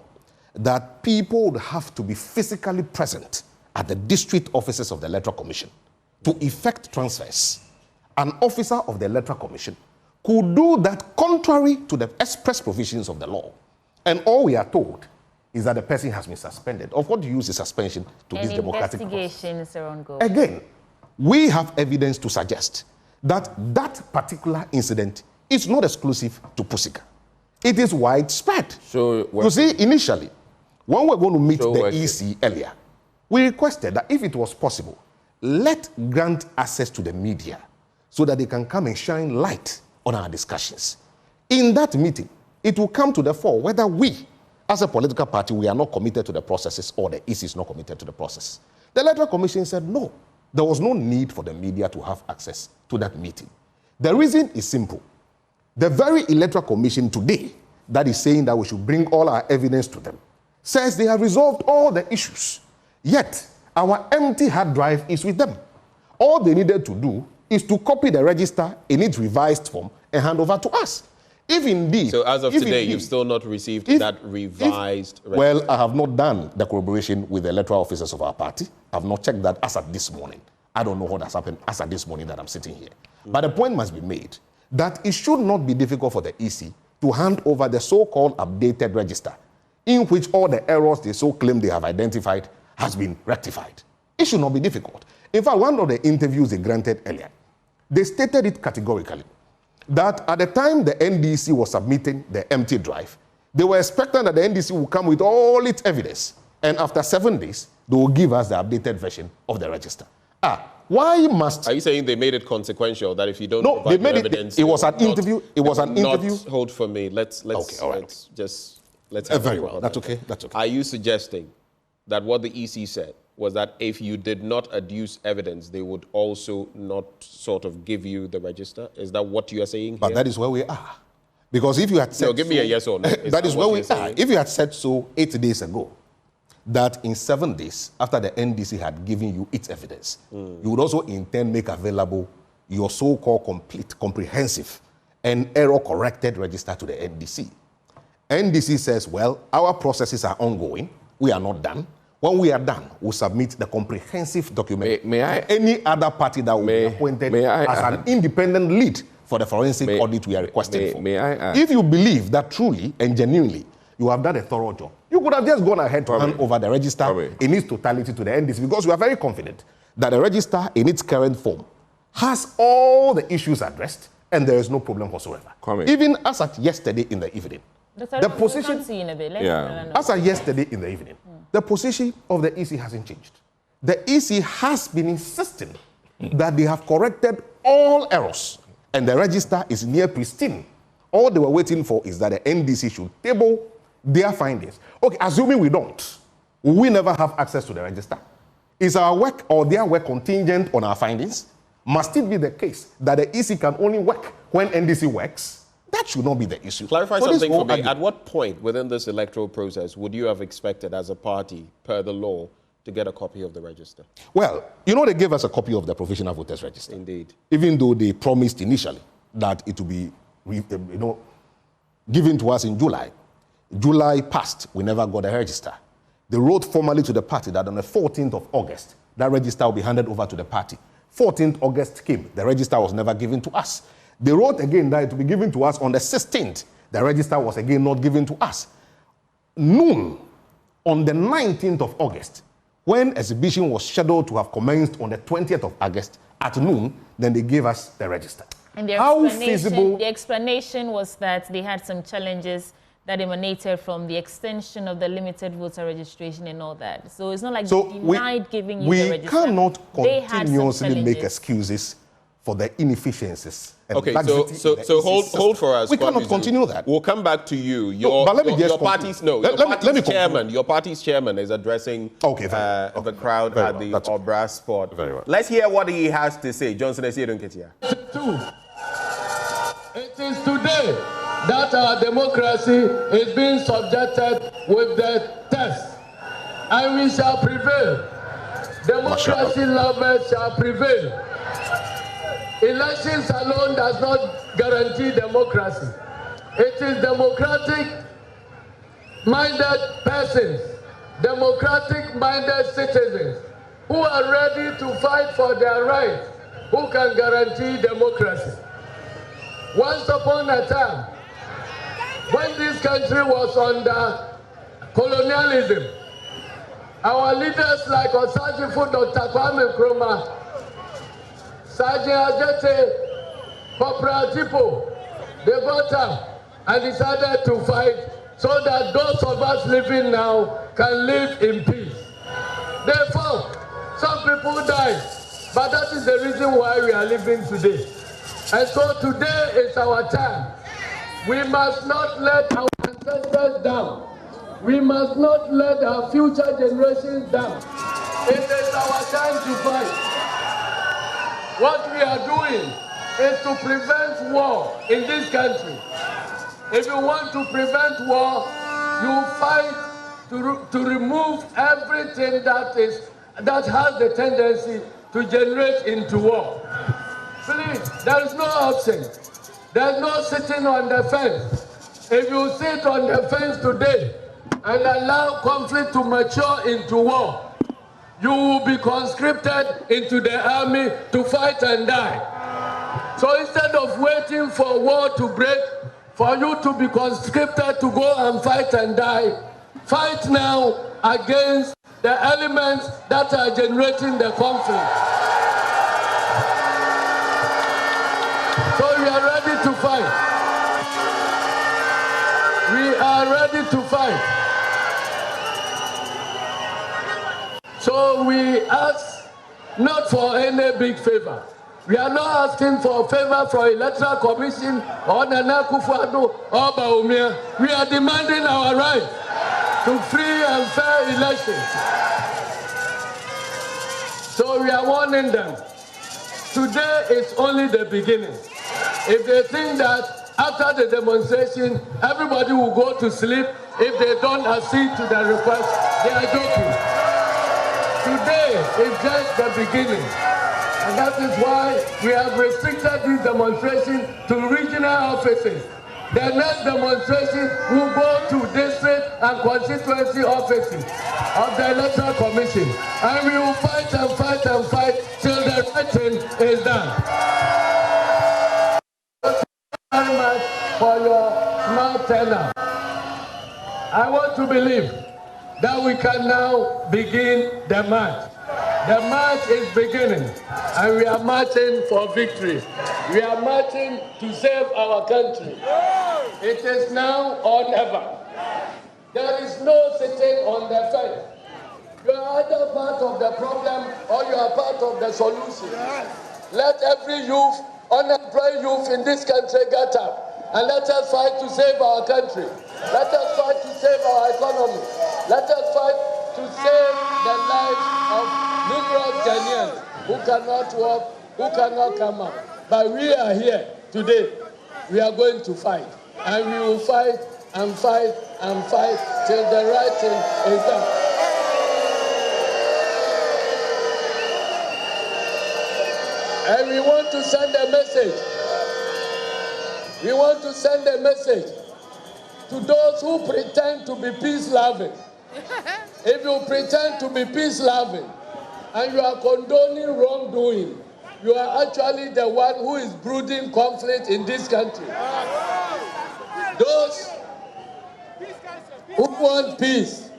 that people would have to be physically present at the district offices of the Electoral Commission to effect transfers? An officer of the Electoral Commission could do that contrary to the express provisions of the law. And all we are told is that the person has been suspended. Of what do you use the suspension to this democratic process? Investigations are ongoing. Again, we have evidence to suggest that that particular incident is not exclusive to Pusika. It is widespread. You see, initially, when we were going to meet the EC earlier, we requested that if it was possible, let grant access to the media so that they can come and shine light on our discussions. In that meeting, it will come to the fore whether we, as a political party, we are not committed to the processes or the EC is not committed to the process. The Electoral Commission said no. There was no need for the media to have access to that meeting. The reason is simple. The very Electoral Commission today that is saying that we should bring all our evidence to them says they have resolved all the issues. Yet, our empty hard drive is with them. All they needed to do is to copy the register in its revised form and hand over to us. If indeed... So as of today, you've still not received that revised register? Well, I have not done the corroboration with the electoral officers of our party. I have not checked that as at this morning. I don't know what has happened as at this morning that I'm sitting here. But the point must be made that it should not be difficult for the EC to hand over the so-called updated register in which all the errors they so claim they have identified has been rectified. It should not be difficult. In fact, one of the interviews they granted earlier, they stated it categorically that at the time the NDC was submitting the empty drive, they were expecting that the NDC would come with all its evidence, and after 7 days, they will give us the updated version of the register. Why must... Are you saying they made it consequential that if you don't provide they made evidence... It was an interview. It was an interview. Not hold for me. Let's very well. That's okay. That's okay. Are you suggesting that what the EC said was that if you did not adduce evidence, they would also not sort of give you the register? Is that what you are saying here? But that is where we are. Because if you had said... No, give me a yes or no. That is where we are. If you had said so 8 days ago, that in 7 days, after the NDC had given you its evidence, you would also in turn make available your so-called complete, comprehensive, and error-corrected register to the NDC. NDC says, well, our processes are ongoing. We are not done. When we are done, we'll submit the comprehensive document to any other party that will be appointed as an independent lead for the forensic audit we are requesting for. If you believe that truly and genuinely you have done a thorough job, you could have just gone ahead to hand over the register in its totality to the NDC, because we are very confident that the register in its current form has all the issues addressed and there is no problem whatsoever. Even as at yesterday in the evening, the position, as at yesterday in the evening, the position of the EC hasn't changed. The EC has been insisting that they have corrected all errors and the register is near pristine. All they were waiting for is that the NDC should table their findings. Okay, assuming we don't, will we never have access to the register? Is our work or their work contingent on our findings? Must it be the case that the EC can only work when NDC works? That should not be the issue. Clarify something for me. At what point within this electoral process would you have expected as a party, per the law, to get a copy of the register? Well, you know, they gave us a copy of the provisional voters register. Indeed. Even though they promised initially that it would be, given to us in July. July passed, we never got a register. They wrote formally to the party that on the 14th of August, that register will be handed over to the party. 14th August came, the register was never given to us. They wrote again that it would be given to us on the 16th. The register was again not given to us. Noon, on the 19th of August, when exhibition was scheduled to have commenced on the 20th of August, at noon, then they gave us the register. And the explanation was that they had some challenges that emanated from the extension of the limited voter registration and all that. So it's not like they denied giving you the register. We cannot continuously make excuses for the inefficiencies. Okay, so hold for us. We cannot continue that. We'll come back to you. Your party's chairman is addressing the crowd at the Obra Sport. Very well. Let's hear what he has to say. Johnson, it is today that our democracy is being subjected with the test, and we shall prevail. Democracy lovers shall prevail. Elections alone does not guarantee democracy. It is democratic-minded persons, democratic-minded citizens who are ready to fight for their rights, who can guarantee democracy. Once upon a time, when this country was under colonialism. Our leaders like Osajifo Dr. Kwame Nkrumah, Sergeant Ajete, Corporal Tipo, they got up and decided to fight so that those of us living now can live in peace. Therefore, some people died, but that is the reason why we are living today. And so today is our time. We must not let our ancestors down. We must not let our future generations down. It is our time to fight. What we are doing is to prevent war in this country. If you want to prevent war, you fight to remove everything that has the tendency to generate into war. Please, there is no option. There is no sitting on the fence. If you sit on the fence today and allow conflict to mature into war, you will be conscripted into the army to fight and die. So instead of waiting for war to break, for you to be conscripted to go and fight and die, fight now against the elements that are generating the conflict. So we are ready to fight. We are ready to fight. So we ask not for any big favor. We are not asking for a favor for electoral commission or Akufo-Addo or Baumia. We are demanding our right to free and fair elections. So we are warning them. Today is only the beginning. If they think that after the demonstration, everybody will go to sleep if they don't accede to the request, they are joking. Today is just the beginning. And that is why we have restricted this demonstration to regional offices. The next demonstration will go to district and constituency offices of the Electoral Commission. And we will fight and fight and fight till the right thing is done. Thank you very much for your smart turnout. I want to believe that we can now begin the march. The march is beginning, and we are marching for victory. We are marching to save our country. It is now or never. There is no sitting on the fence. You are either part of the problem or you are part of the solution. Let every youth, unemployed youth in this country get up, and let us fight to save our country. Let us fight to save our economy. Let us fight to save the lives of numerous Ghanaians who cannot walk, who cannot come out. But we are here today. We are going to fight. And we will fight and fight and fight till the right thing is done. And we want to send a message. We want to send a message to those who pretend to be peace-loving. If you pretend to be peace-loving and you are condoning wrongdoing, you are actually the one who is brooding conflict in this country. Those who want peace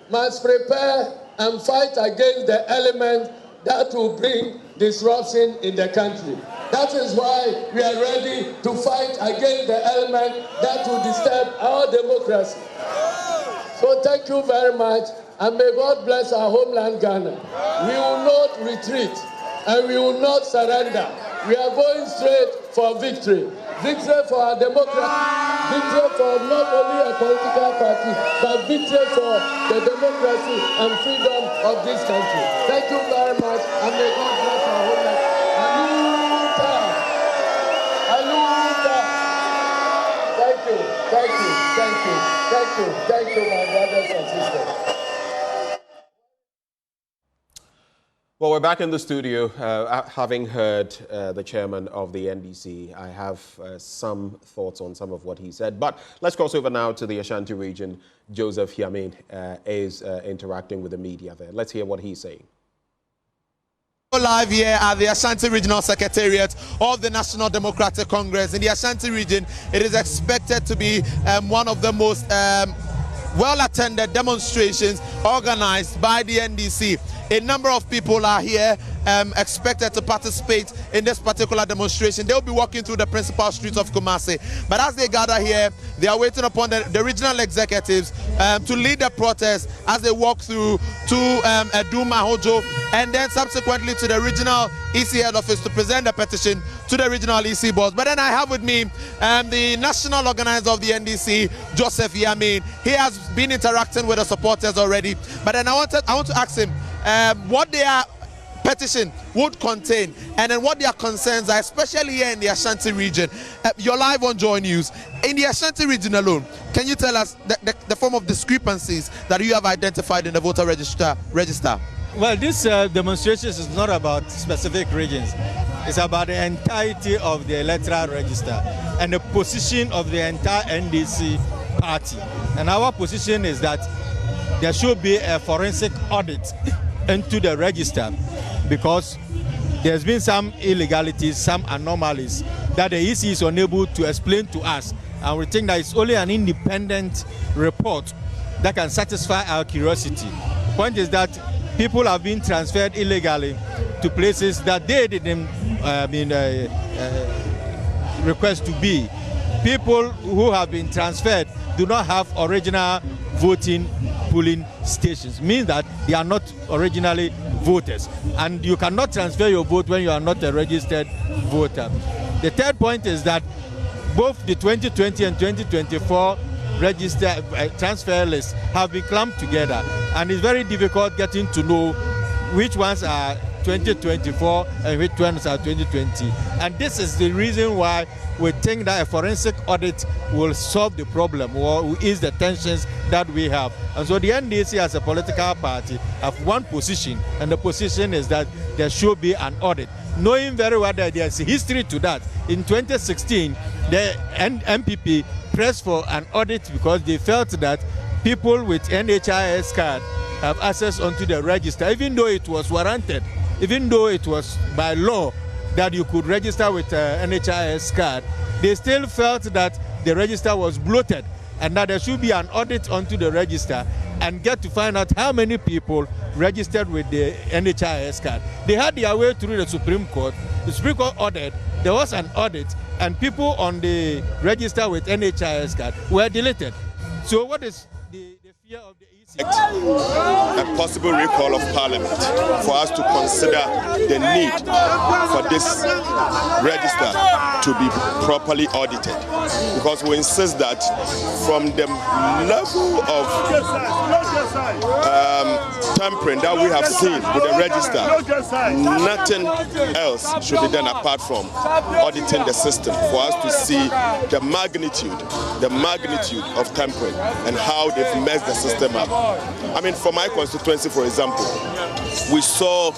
must prepare and fight against the elements that will bring disruption in the country. That is why we are ready to fight against the element that will disturb our democracy. So thank you very much, and may God bless our homeland Ghana. We will not retreat, and we will not surrender. We are going straight for victory. Victory for our democracy, victory for not only a political party, but victory for the democracy and freedom of this country. Thank you very much, and may God bless our homeland. Thank you, thank you, thank you, thank you, thank you, my brothers and sisters. Well, we're back in the studio, having heard the chairman of the NDC. I have some thoughts on some of what he said, but let's cross over now to the Ashanti region. Joseph Yamin is interacting with the media there. Let's hear what he's saying. Live here at the Ashanti Regional Secretariat of the National Democratic Congress. In the Ashanti region, it is expected to be one of the most well-attended demonstrations organized by the NDC. A number of people are here expected to participate in this particular demonstration. They'll be walking through the principal streets of Kumasi. But as they gather here, they are waiting upon the regional executives to lead the protest as they walk through to Eduma Hojo and then subsequently to the regional EC head office to present the petition to the regional EC boss. But then I have with me the national organizer of the NDC, Joseph Yamin. He has been interacting with the supporters already. But then I want to ask him what their petition would contain and then what their concerns are, especially here in the Ashanti region. You're live on Joy News. In the Ashanti region alone, can you tell us the form of discrepancies that you have identified in the voter register? Well, this demonstration is not about specific regions. It's about the entirety of the electoral register and the position of the entire NDC party. And our position is that there should be a forensic audit into the register because there's been some illegalities, some anomalies that the EC is unable to explain to us. And we think that it's only an independent report that can satisfy our curiosity. The point is that people have been transferred illegally to places that they didn't request to be. People who have been transferred do not have original voting polling stations, means that they are not originally voters. And you cannot transfer your vote when you are not a registered voter. The third point is that both the 2020 and 2024 register transfer lists have been clumped together, and it's very difficult getting to know which ones are 2024 and which ones are 2020. And this is the reason why we think that a forensic audit will solve the problem or ease the tensions that we have. And so the NDC as a political party have one position, and the position is that there should be an audit, knowing very well that there's a history to that. In 2016, the MPP pressed for an audit because they felt that people with NHIS card have access onto the register, even though it was warranted, even though it was by law that you could register with NHIS card. They still felt that the register was bloated and that there should be an audit onto the register and get to find out how many people registered with the NHIS card. They had their way through the Supreme Court. The Supreme Court ordered, there was an audit, and people on the register with NHIS card were deleted. So what is the fear of the EC? A possible recall of Parliament for us to consider the need for this register to be properly audited, because we insist that from the level of tampering that we have seen with the register, nothing else should be done apart from auditing the system for us to see the magnitude of tampering and how they've messed the system up. I mean, for my constituency, for example, we saw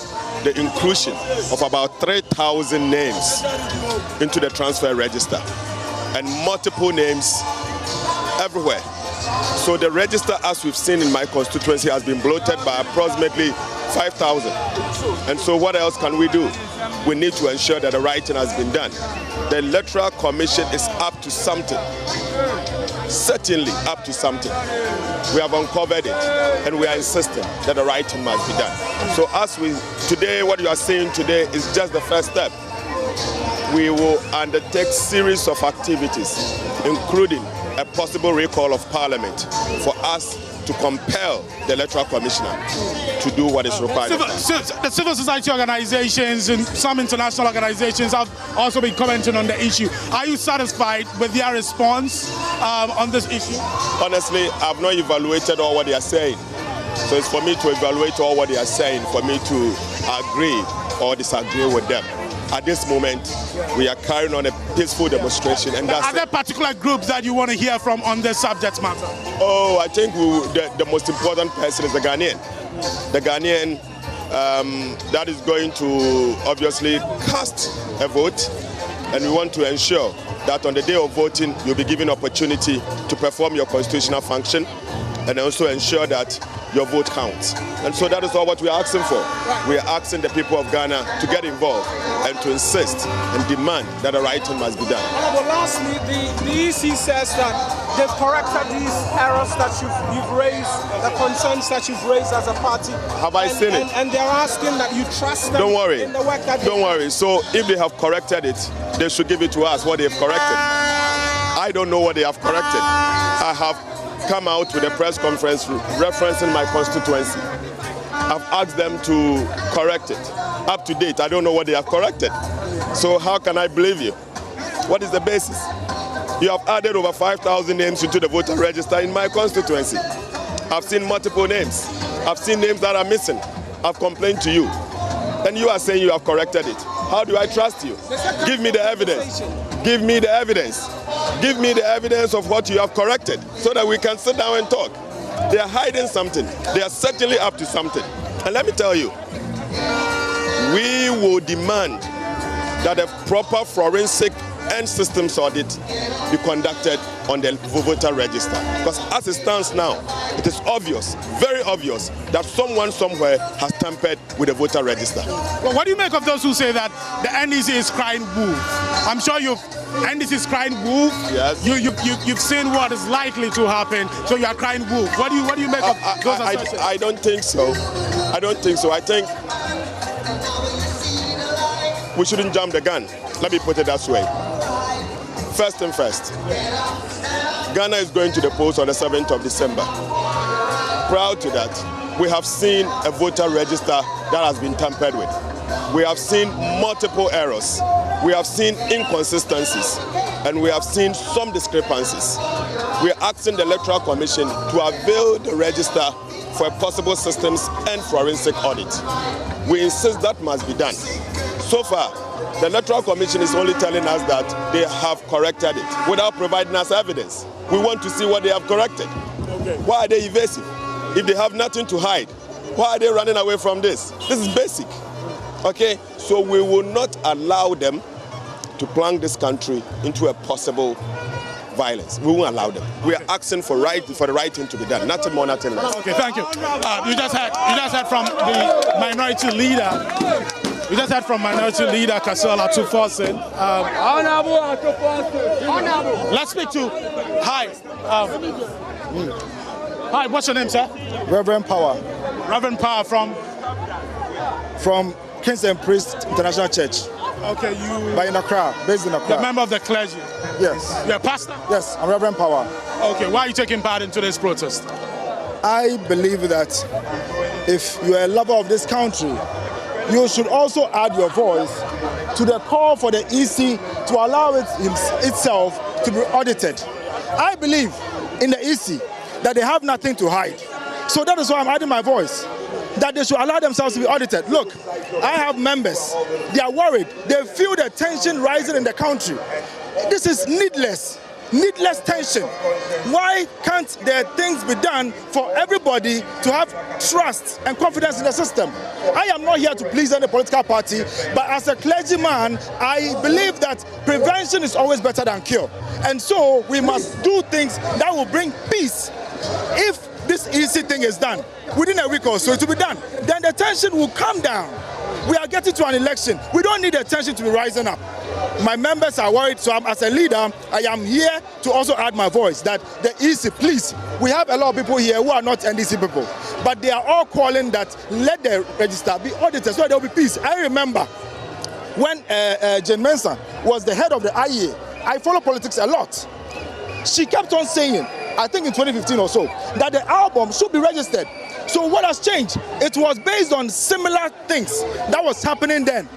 the inclusion of about 3,000 names into the transfer register and multiple names everywhere. So the register, as we've seen in my constituency, has been bloated by approximately 5,000. And so what else can we do? We need to ensure that the right thing has been done. The Electoral Commission is up to something. Certainly up to something. We have uncovered it, and we are insisting that the right thing must be done. So today, what you are seeing today is just the first step. We will undertake series of activities, including a possible recall of Parliament, for us to compel the Electoral Commissioner to do what is required. The civil society organizations and some international organizations have also been commenting on the issue. Are you satisfied with their response on this issue? Honestly, I've not evaluated all what they are saying. So it's for me to evaluate all what they are saying, for me to agree or disagree with them. At this moment, we are carrying on a peaceful demonstration, and that's. Are there particular groups that you want to hear from on this subject matter? Oh, I think the most important person is the Ghanaian. The Ghanaian that is going to obviously cast a vote, and we want to ensure that on the day of voting, you'll be given opportunity to perform your constitutional function and also ensure that your vote counts. And so that is all what we are asking for. We are asking the people of Ghana to get involved and to insist and demand that the right thing must be done. But lastly, the EC says that they've corrected these errors that you've raised, the concerns that you've raised as a party. Have I seen it? And they're asking that you trust them Don't worry. in the work that Don't worry. So if they have corrected it, they should give it to us, what they have corrected. I don't know what they have corrected. I have come out with a press conference referencing my constituency. I've asked them to correct it. Up to date, I don't know what they have corrected. So how can I believe you? What is the basis? You have added over 5,000 names into the voter register in my constituency. I've seen multiple names. I've seen names that are missing. I've complained to you. And you are saying you have corrected it. How do I trust you? Give me the evidence. Give me the evidence. Give me the evidence of what you have corrected so that we can sit down and talk. They are hiding something. They are certainly up to something. And let me tell you, we will demand that a proper forensic and systems audit be conducted on the voter register. Because as it stands now, it is obvious, very obvious, that someone somewhere has tampered with the voter register. Well, what do you make of those who say that the NDC is crying wolf? I'm sure NDC is crying wolf. Yes. You've seen what is likely to happen, so you are crying wolf. What do you make of those assertions? I don't think so. I don't think so. I think we shouldn't jump the gun. Let me put it that way. First thing first, Ghana is going to the polls on the 7th of December. Prior to that, we have seen a voter register that has been tampered with. We have seen multiple errors. We have seen inconsistencies. And we have seen some discrepancies. We are asking the Electoral Commission to avail the register for a possible systems and forensic audit. We insist that must be done. So far, the Electoral Commission is only telling us that they have corrected it without providing us evidence. We want to see what they have corrected. Okay. Why are they evasive? If they have nothing to hide, why are they running away from this? This is basic. Okay? So we will not allow them to plunge this country into a possible violence. We won't allow them. We are asking for the right thing to be done. Nothing more, nothing less. Okay, thank you. You just heard from the minority leader. We just heard from Minority Leader Akufo-Addo. Let's speak to. Hi. Hi, what's your name, sir? Reverend Power. Reverend Power from Kings and Priests International Church. Okay, you. But in Accra, based in Accra. The member of the clergy. Yes. You're a pastor? Yes, I'm Reverend Power. Okay, why are you taking part in today's protest? I believe that if you're a lover of this country, you should also add your voice to the call for the EC to allow itself to be audited. I believe in the EC that they have nothing to hide. So that is why I'm adding my voice, that they should allow themselves to be audited. Look, I have members. They are worried. They feel the tension rising in the country. This is needless tension. Why can't there things be done for everybody to have trust and confidence in the system? I am not here to please any political party, but as a clergyman, I believe that prevention is always better than cure. And so we must do things that will bring peace. If this easy thing is done, within a week or so it will be done, then the tension will come down. We are getting to an election. We don't need the tension to be rising up. My members are worried, so as a leader, I am here to also add my voice that the EC, please, we have a lot of people here who are not NDC people, but they are all calling that let the register be audited so there will be peace. I remember when Jane Mensah was the head of the IEA, I follow politics a lot. She kept on saying, I think in 2015 or so, that the album should be registered. So what has changed? It was based on similar things that was happening then.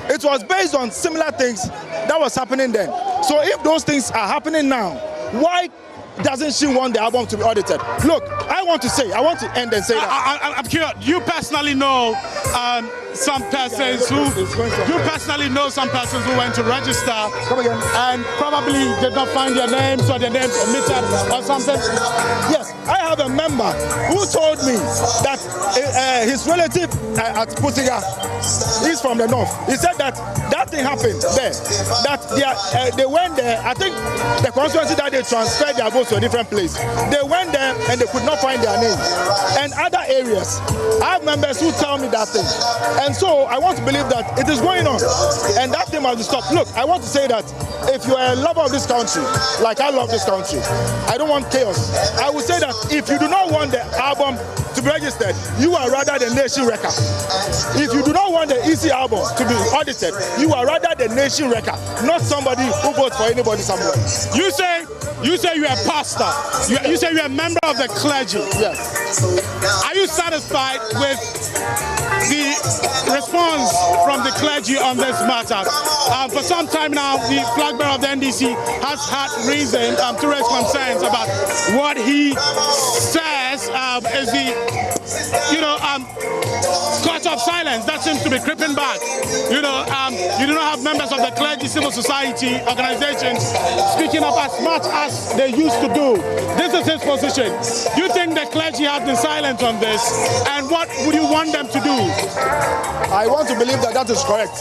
It was based on similar things that was happening then. So if those things are happening now, why doesn't she want the album to be audited? Look, I want to end and say that. I'm curious, you personally know some persons who went to register and probably did not find their names or their names omitted or something? Yes, I have a member who told me that his relative at Pusiga, he's from the north. He said that thing happened there, that they went there. I think the constituency that they transferred their votes to a different place. They went there them and they could not find their name. And other areas, I have members who tell me that thing. And so I want to believe that it is going on. And that thing must be stopped. Look, I want to say that if you are a lover of this country, like I love this country, I don't want chaos. I would say that if you do not want the album to be registered, you are rather the nation wrecker. If you do not want the EC album to be audited, you are rather the nation wrecker, not somebody who votes for anybody somewhere. You say you're a pastor. You say you're a member of the clergy. Yes. Are you satisfied with the response from the clergy on this matter? For some time now, the flag bearer of the NDC has had reason to raise concerns about what he says is the, culture of silence that seems to be creeping back. You do not have members of the clergy, civil society organizations speaking up as much as they used to do. This is his position. Do you think the clergy have been silent on this? And what would you want them to do? I want to believe that that is correct.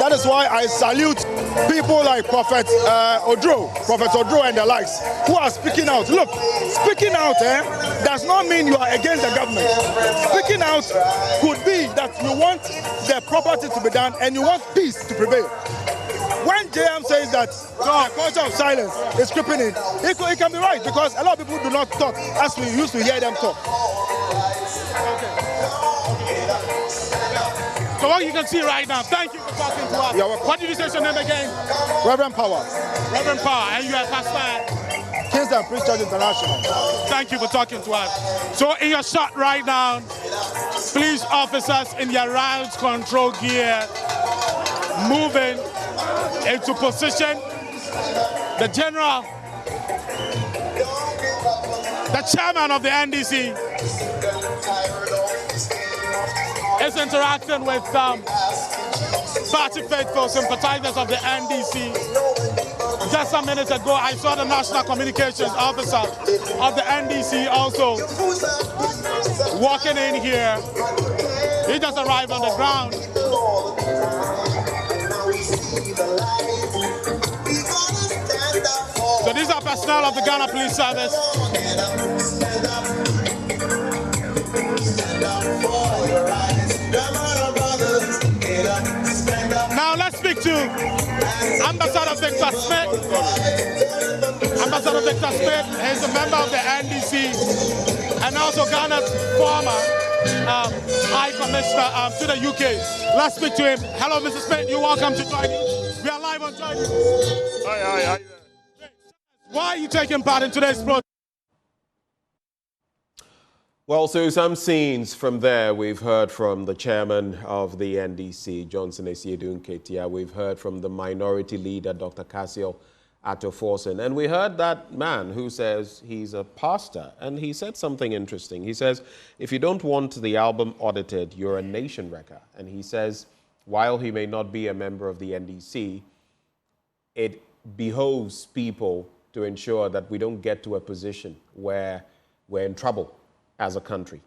That is why I salute people like Prophet Addo and the likes, who are speaking out. Look, speaking out does not mean you are against the government. Speaking out could be that you want the property to be done and you want peace to prevail. When JM says that the culture of silence is creeping in, it can be right, because a lot of people do not talk as we used to hear them talk. So what you can see right now, thank you for talking to us. What did you say your name again? Reverend Power. Reverend Power, and you are pastor? Kingston Priest Church International. Thank you for talking to us. So in your shot right now, police officers in their riot control gear moving into position. The general, the chairman of the NDC, is interacting with party faithful sympathizers of the NDC. Just some minutes ago, I saw the National Communications Officer of the NDC also walking in here. He just arrived on the ground. So these are personnel of the Ghana Police Service. Now let's speak to Ambassador Victor Smith. Ambassador Victor Smith is a member of the NDC and also Ghana's former High Commissioner to the UK. Let's speak to him. Hello, Mr. Smith. You're welcome to join us. We are live on Join You. Hi. Why are you taking part in today's protest? Well, so some scenes from there. We've heard from the chairman of the NDC, Johnson Esiedun Ketia. We've heard from the minority leader, Dr. Akufo-Addo. And we heard that man who says he's a pastor. And he said something interesting. He says, if you don't want the album audited, you're a nation wrecker. And he says, while he may not be a member of the NDC, it behoves people to ensure that we don't get to a position where we're in trouble as a country,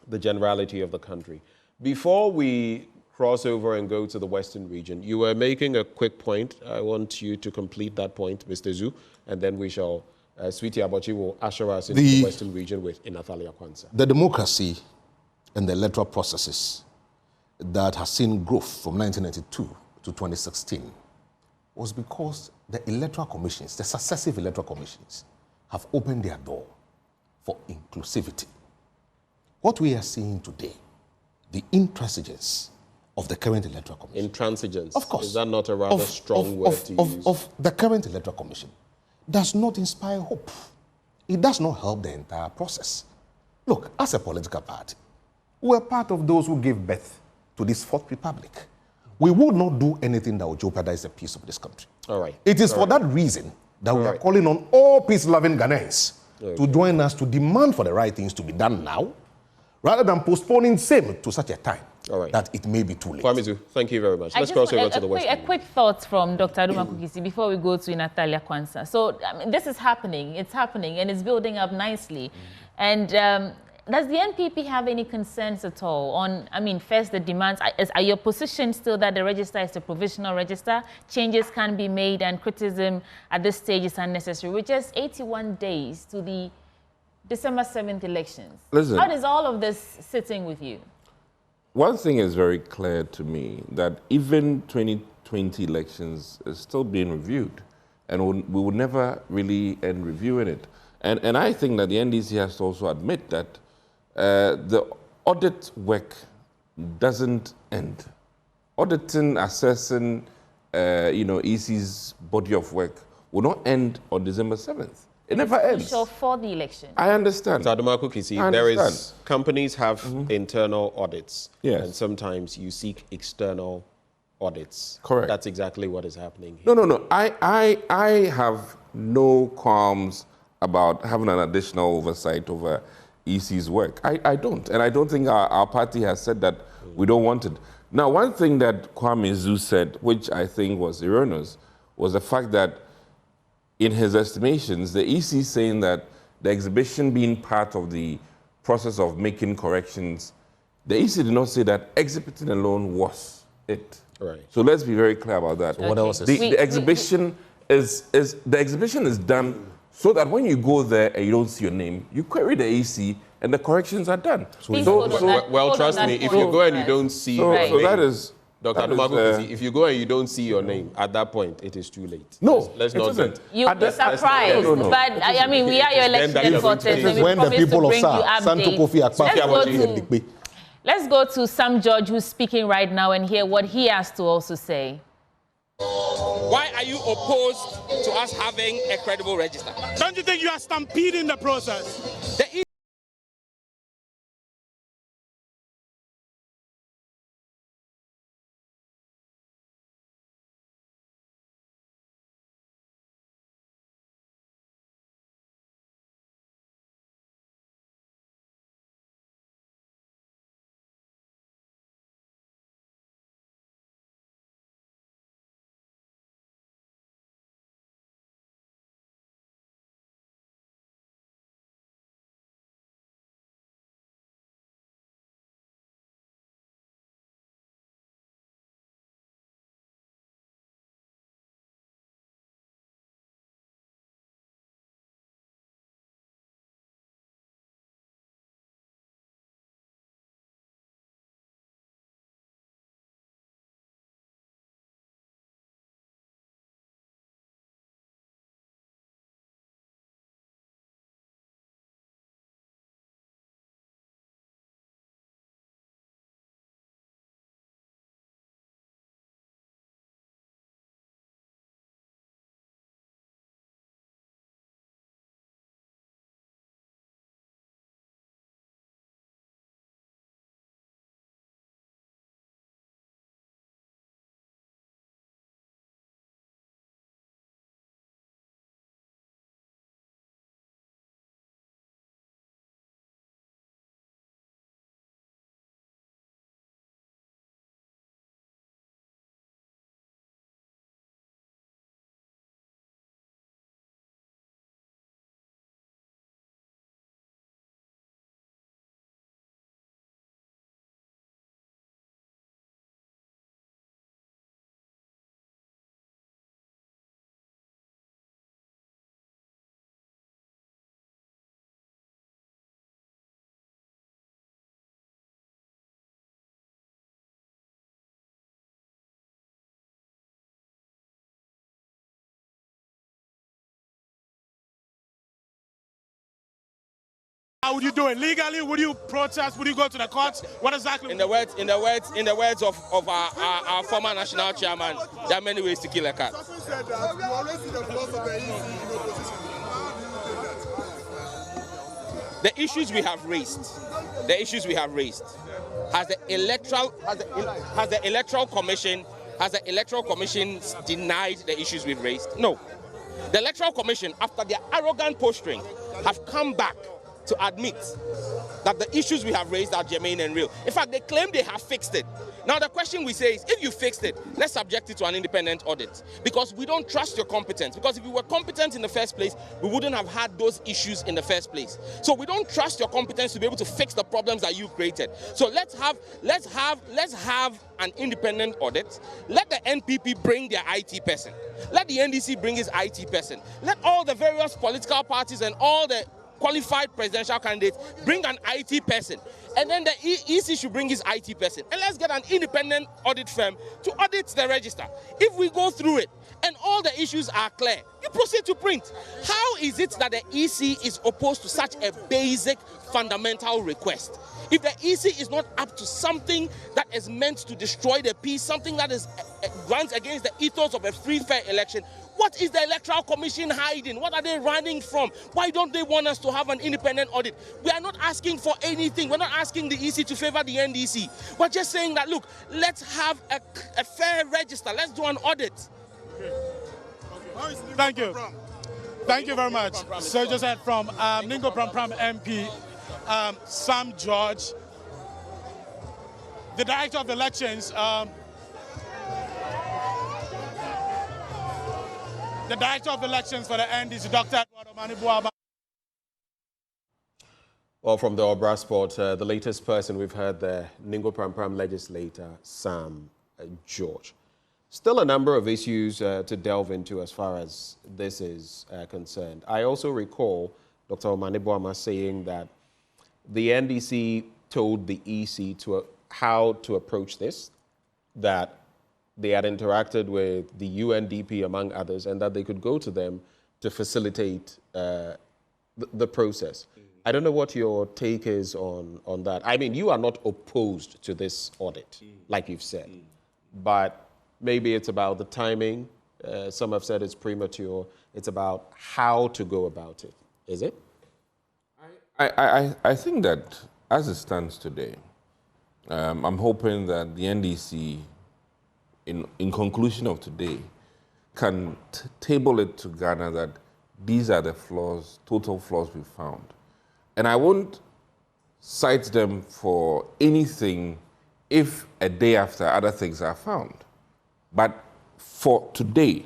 the generality of the country. Before we cross over and go to the Western region, you were making a quick point. I want you to complete that point, Mr. Zhu, and then we shall, Sweetie Abachi will usher us into the Western region with Inathalia Kwanzaa. The democracy and the electoral processes that has seen growth from 1992 to 2016 was because the electoral commissions, the successive electoral commissions, have opened their door for inclusivity. What we are seeing today, the intransigence of the current electoral commission. Intransigence? Of course. Is that not a rather strong word to use? Of the current electoral commission does not inspire hope. It does not help the entire process. Look, as a political party, we're part of those who gave birth to this Fourth Republic. We would not do anything that would jeopardize the peace of this country. All right. It is for that reason that we are calling on all peace-loving Ghanaians to join us to demand for the right things to be done now, rather than postponing same to such a time that it may be too late. Kwamizu, thank you very much. Let's cross over to the West. A quick thought from Dr. Aduma Kukisi before we go to Inathalia Kwanzaa. So, I mean, this is happening. It's happening, and it's building up nicely. And does the NPP have any concerns at all on, I mean, first, the demands? Are your position still that the register is a provisional register? Changes can be made, and criticism at this stage is unnecessary. With just 81 days to the December 7th elections. Listen. How is all of this sitting with you? One thing is very clear to me, that even 2020 elections is still being reviewed, and we will never really end reviewing it. And I think that the NDC has to also admit that the audit work doesn't end. Auditing, assessing, EC's body of work will not end on December 7th. It never ends. Crucial for the election. I understand. Sadamako Kisi, companies have internal audits. Yes. And sometimes you seek external audits. Correct. That's exactly what is happening here. No. I have no qualms about having an additional oversight over EC's work. I don't. And I don't think our party has said that we don't want it. Now, one thing that Kwame Zu said, which I think was erroneous, was the fact that in his estimations, the EC saying that the exhibition being part of the process of making corrections, the EC did not say that exhibiting alone was it. Right. So let's be very clear about that. So what else is the exhibition is done so that when you go there and you don't see your name, you query the EC and the corrections are done. Well, trust me, if you go and you don't see your name, so that is... Dr. Adumago, if you go and you don't see your name, at that point, it is too late. No, let's not. You'll be surprised. No. But, I mean, we are your election reporters. This is when the people of Santo Kofi Akufo-Addo. Let's go to Sam George, who's speaking right now, and hear what he has to also say. Why are you opposed to us having a credible register? Don't you think you are stampeding the process? How would you do it? Legally? Would you protest? Would you go to the courts? What exactly? In the words of our former national chairman, there are many ways to kill a cat. The issues we have raised, has the electoral commission denied the issues we've raised? No. The electoral commission, after their arrogant posturing, have come back to admit that the issues we have raised are germane and real. In fact, they claim they have fixed it. Now, the question we say is, if you fixed it, let's subject it to an independent audit, because we don't trust your competence. Because if you were competent in the first place, we wouldn't have had those issues in the first place. So we don't trust your competence to be able to fix the problems that you created. So let's have an independent audit. Let the NPP bring their IT person. Let the NDC bring his IT person. Let all the various political parties and all the qualified presidential candidate, bring an IT person. And then the EC should bring his IT person. And let's get an independent audit firm to audit the register. If we go through it and all the issues are clear, you proceed to print. How is it that the EC is opposed to such a basic fundamental request? If the EC is not up to something that is meant to destroy the peace, something that is runs against the ethos of a free, fair election, what is the Electoral Commission hiding? What are they running from? Why don't they want us to have an independent audit? We are not asking for anything. We're not asking the EC to favor the NDC. We're just saying that, look, let's have a fair register. Let's do an audit. Thank you. Thank you very much. So just heard from Ningo Pram MP, Sam George, the Director of Elections, the Director of Elections for the NDC, Dr. Akufo-Addo. Well, from the Obra Sport, the latest person we've heard there, Ningo Pram legislator Sam George. Still a number of issues to delve into as far as this is concerned. I also recall Dr. Omanibuama saying that the NDC told the EC how to approach this, that they had interacted with the UNDP, among others, and that they could go to them to facilitate the process. I don't know what your take is on that. I mean, you are not opposed to this audit, like you've said, but maybe it's about the timing. Some have said it's premature. It's about how to go about it. Is it? I think that as it stands today, I'm hoping that the NDC, in conclusion of today, can table it to Ghana that these are the flaws, total flaws we found. And I won't cite them for anything if a day after other things are found. But for today,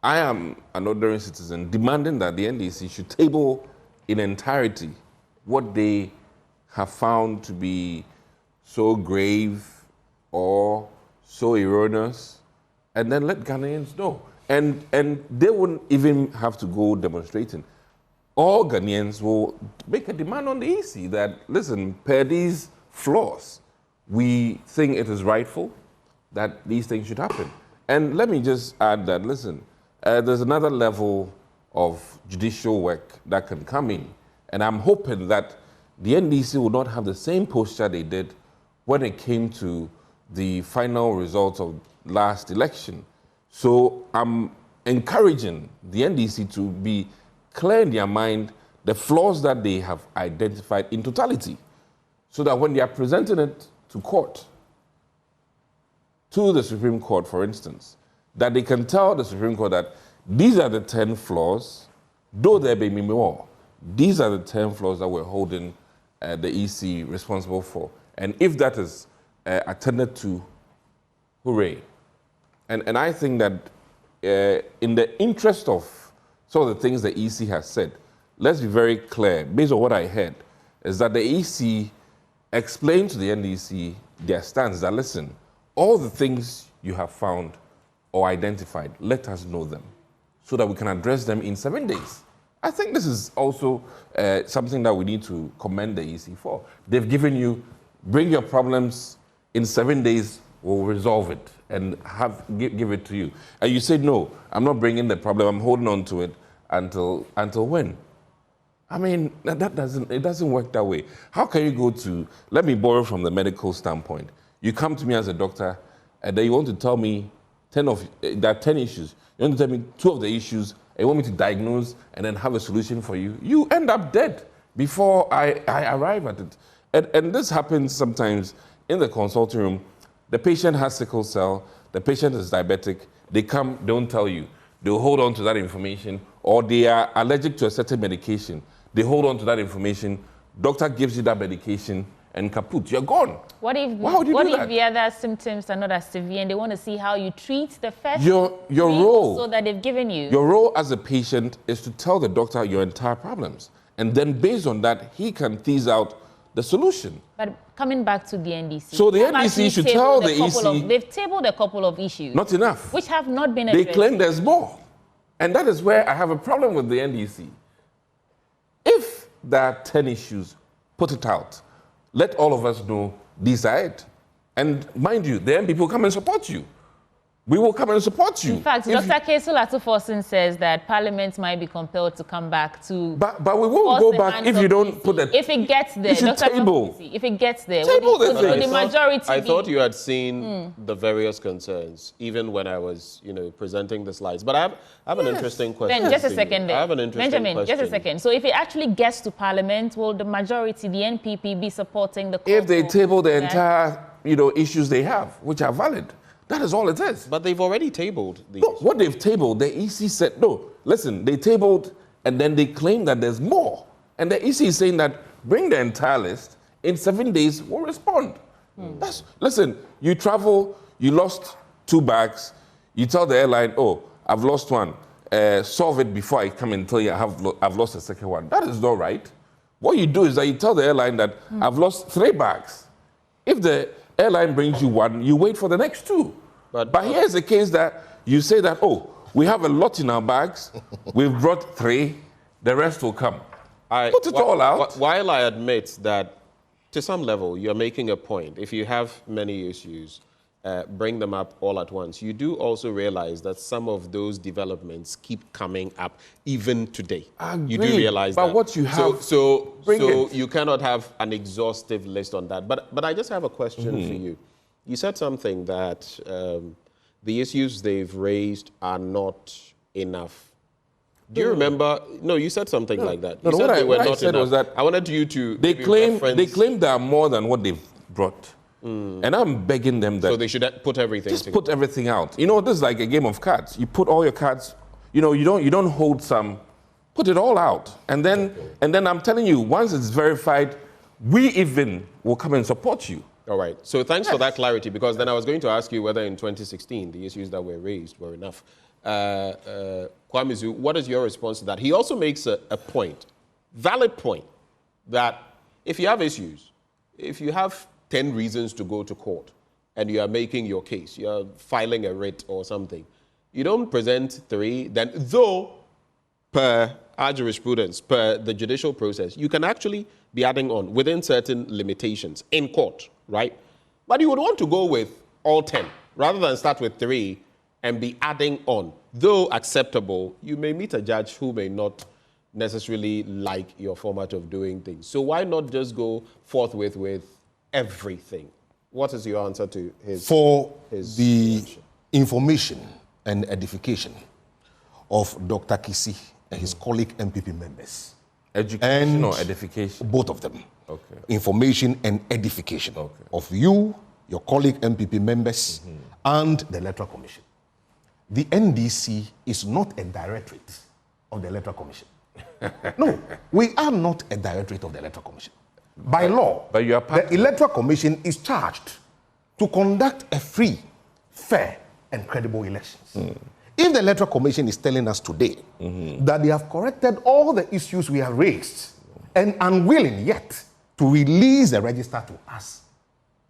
I am an ordinary citizen demanding that the NDC should table in entirety what they have found to be so grave or so erroneous, and then let Ghanaians know. And they wouldn't even have to go demonstrating. All Ghanaians will make a demand on the EC that, listen, per these flaws, we think it is rightful that these things should happen. And let me just add that, listen, there's another level of judicial work that can come in. And I'm hoping that the NDC will not have the same posture they did when it came to the final results of last election. So I'm encouraging the NDC to be clear in their mind the flaws that they have identified in totality, so that when they are presenting it to court, to the Supreme Court, for instance, that they can tell the Supreme Court that these are the 10 flaws, though there may be more. These are the 10 flaws that we're holding the EC responsible for. And if that is attended to, hooray. And I think that in the interest of some of the things the EC has said, let's be very clear, based on what I heard, is that the EC explained to the NDC their stance that, listen, all the things you have found or identified, let us know them so that we can address them in 7 days. I think this is also something that we need to commend the EC for. They've given you, bring your problems in 7 days, we'll resolve it and give it to you. And you said, no, I'm not bringing the problem, I'm holding on to it until when? I mean, it doesn't work that way. How can you go to, let me borrow from the medical standpoint. You come to me as a doctor, and then you want to tell me there are 10 issues. You want to tell me 2 of the issues, and you want me to diagnose and then have a solution for you. You end up dead before I arrive at it. And this happens sometimes in the consulting room. The patient has sickle cell, the patient is diabetic, they come, don't tell you. They'll hold on to that information, or they are allergic to a certain medication. They hold on to that information, doctor gives you that medication, and kaput, you're gone. What if the other symptoms are not as severe and they want to see how you treat the first your role so that they've given you? Your role as a patient is to tell the doctor your entire problems. And then based on that, he can tease out the solution. But coming back to the NDC. So the NDC should tell the EC. They've tabled a couple of issues. Not enough. Which have not been addressed. They claim there's more. And that is where I have a problem with the NDC. If there are 10 issues, put it out. Let all of us know, decide. And mind you, the MPP will come and support you. We will come and support you. In fact, Dr. Kesul says that Parliament might be compelled to come back to... But we won't go back if you don't put the... If it gets there, Dr. Table. If it gets there, Table will the majority I thought you had seen the various concerns, even when I was, presenting the slides. But I have an interesting question. Then, just a second. I have an interesting Benjamin, question. just a second. So if it actually gets to Parliament, will the majority, the NPP, be supporting the... If they table the entire, issues they have, which are valid. That is all it is. But they've already tabled these. No, what they've tabled, the EC said, no, listen, they tabled and then they claim that there's more. And the EC is saying that bring the entire list, in 7 days we'll respond. Listen, you travel, you lost 2 bags, you tell the airline, oh, I've lost one, solve it before I come and tell you I've lost a second one. That is not right. What you do is that you tell the airline that I've lost 3 bags. If the airline brings you 1, you wait for the next 2. But here's the case that you say that, oh, we have a lot in our bags, we've brought 3, the rest will come. Put it all out. While I admit that, to some level, you're making a point. If you have many issues, bring them up all at once. You do also realize that some of those developments keep coming up even today. You do realize that. But what you have, so you cannot have an exhaustive list on that. But I just have a question for you. You said something that the issues they've raised are not enough. Do you remember? No, you said something like that. You said they were not enough. Was that I wanted you to. They claim there are more than what they've brought. And I'm begging them that... So they should put everything Just put everything out. This is like a game of cards. You put all your cards, you don't hold some, put it all out. And then I'm telling you, once it's verified, we even will come and support you. All right. So thanks for that clarity, because then I was going to ask you whether in 2016 the issues that were raised were enough. Kwamizu, what is your response to that? He also makes a point, valid point, that if you have issues, if you have 10 reasons to go to court and you are making your case, you are filing a writ or something, you don't present 3, then though per our jurisprudence, per the judicial process, you can actually be adding on within certain limitations in court, right? But you would want to go with all 10 rather than start with 3 and be adding on. Though acceptable, you may meet a judge who may not necessarily like your format of doing things. So why not just go forthwith with everything? What is your answer to his... For the information and edification of Dr. Kisi and his colleague MPP members. Education or edification? Both of them. Okay. Information and edification of you, your colleague MPP members, and the Electoral Commission. The NDC is not a directorate of the Electoral Commission. No, we are not a directorate of the Electoral Commission. By law, but you are the Electoral Commission is charged to conduct a free, fair, and credible elections. If the Electoral Commission is telling us today that they have corrected all the issues we have raised and unwilling yet to release the register to us,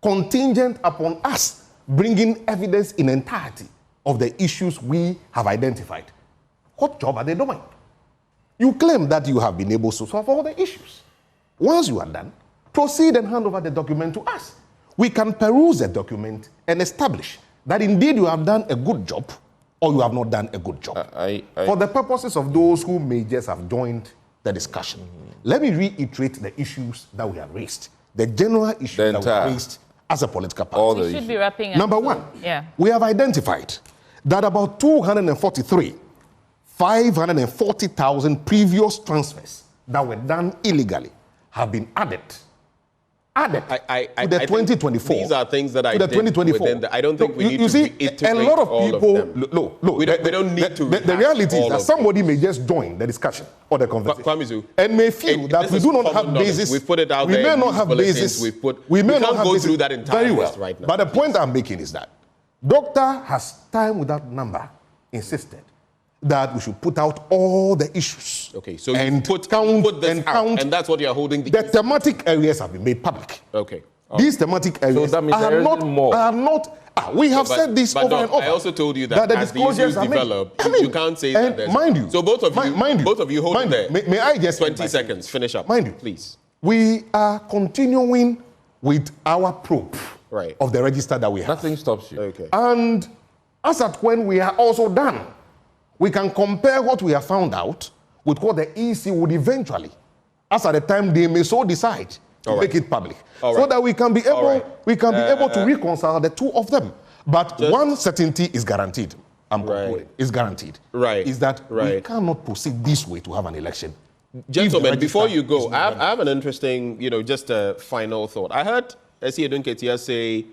contingent upon us bringing evidence in entirety of the issues we have identified, what job are they doing? You claim that you have been able to solve all the issues. Once you are done, proceed and hand over the document to us. We can peruse the document and establish that indeed you have done a good job or you have not done a good job. For the purposes of those who may just have joined the discussion, let me reiterate the issues that we have raised. The general issues that we have raised as a political party. We should be wrapping up. Number 1, we have identified that about 540,000 previous transfers that were done illegally have been added to the 2024. These are things that I did 2024. I don't think we need to reiterate a lot of people. We don't need to. The reality is that somebody may just join the discussion or the conversation and may feel that we do not have basis. We put it out there. We may not have basis. We may not go through that entire list right now. But the point I'm making is that Doctor has time without number insisted that we should put out all the issues. Okay, so and put this out, and that's what you're holding. The thematic areas have been made public. Okay. These thematic areas so that means are not. We have said this over and over. I also told you that the as the issues develop, you can't say that there's... Mind you. So both of you hold there. May I just... 20 seconds, finish up. Mind you. Please. We are continuing with our probe of the register that we have. Nothing stops you. Okay. And as at when we are also done, we can compare what we have found out with what the EC would eventually, as at the time they may so decide, to make it public. So that we can be able to reconcile the two of them. But one certainty is guaranteed. I'm concluding. Is guaranteed. Is that we cannot proceed this way to have an election. Gentlemen, before you go, I have an interesting, just a final thought. I heard Esiedun Ketia say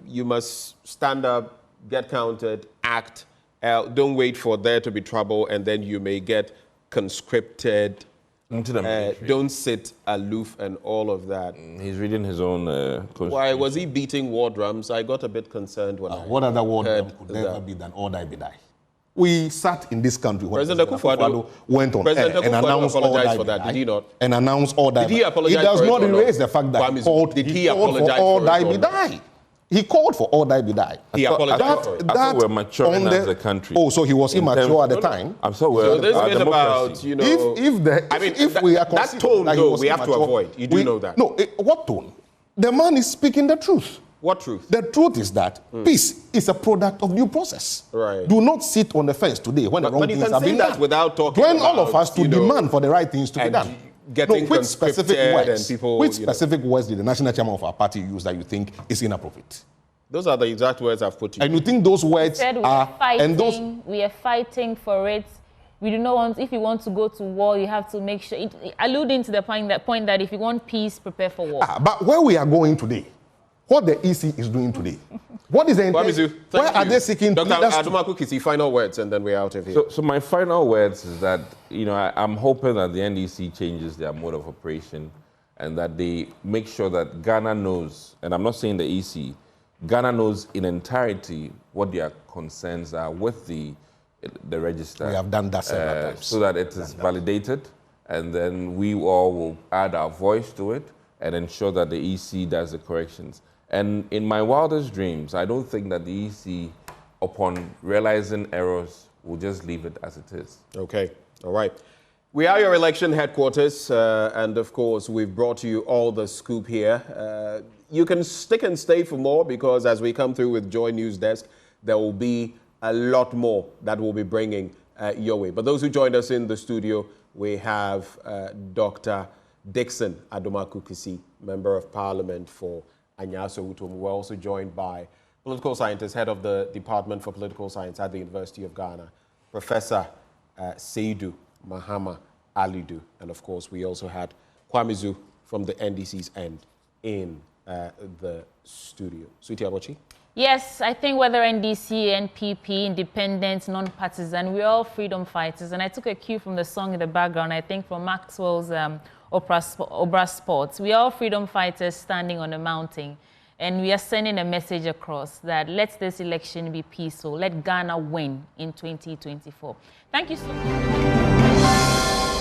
you must stand up, get counted, act, don't wait for there to be trouble, and then you may get conscripted. Don't sit aloof and all of that. He's reading his own Why was he beating war drums? I got a bit concerned when what other war drum could never be than all die be die? We sat in this country when President Akufo-Addo went on air and announced all die for that. Did he not? And announced all die. Did he apologize? It does not erase the fact that he called for all die be die. He called for all die be die. He apologized for it. I thought we're maturing as a country. Oh, so he was immature at the time. I'm so well. So this bit about, if we are that tone, though, we have to avoid. You do know that. No, what tone? The man is speaking the truth. What truth? The truth is that peace is a product of due process. Right. Do not sit on the fence today when the wrong things have been done. Without talking Join all of us to demand for the right things to be done. Which specific words did the national chairman of our party use that you think is inappropriate? Those are the exact words I've put to you. And you think those words are... We are fighting for it. We do not want... If you want to go to war, you have to make sure... alluding to the point that if you want peace, prepare for war. But where we are going today, what the EC is doing today, what is the intention? Where are they seeking... Dr. Adumaku Kisi, final words, and then we're out of here. So my final words is that, I'm hoping that the NDC changes their mode of operation and that they make sure that Ghana knows, and I'm not saying the EC, Ghana knows in entirety what their concerns are with the register. We have done that several times. So that it is validated, and then we all will add our voice to it and ensure that the EC does the corrections. And in my wildest dreams, I don't think that the EC, upon realizing errors, will just leave it as it is. Okay, all right. We are your election headquarters, and of course, we've brought you all the scoop here. You can stick and stay for more because as we come through with Joy News Desk, there will be a lot more that we'll be bringing your way. But those who joined us in the studio, we have Dr. Dixon Adomaku Kisi, Member of Parliament for Anyaso Utom. We're also joined by political scientist, head of the Department for Political Science at the University of Ghana, Professor Seydou Mahama Alidu. And of course, we also had Kwame from the NDC's end in the studio. Sweetie Abochi? Yes, I think whether NDC, NPP, independent, non-partisan, we're all freedom fighters. And I took a cue from the song in the background, I think from Maxwell's Obra Sports. We are all freedom fighters standing on a mountain. And we are sending a message across that let this election be peaceful. Let Ghana win in 2024. Thank you so much.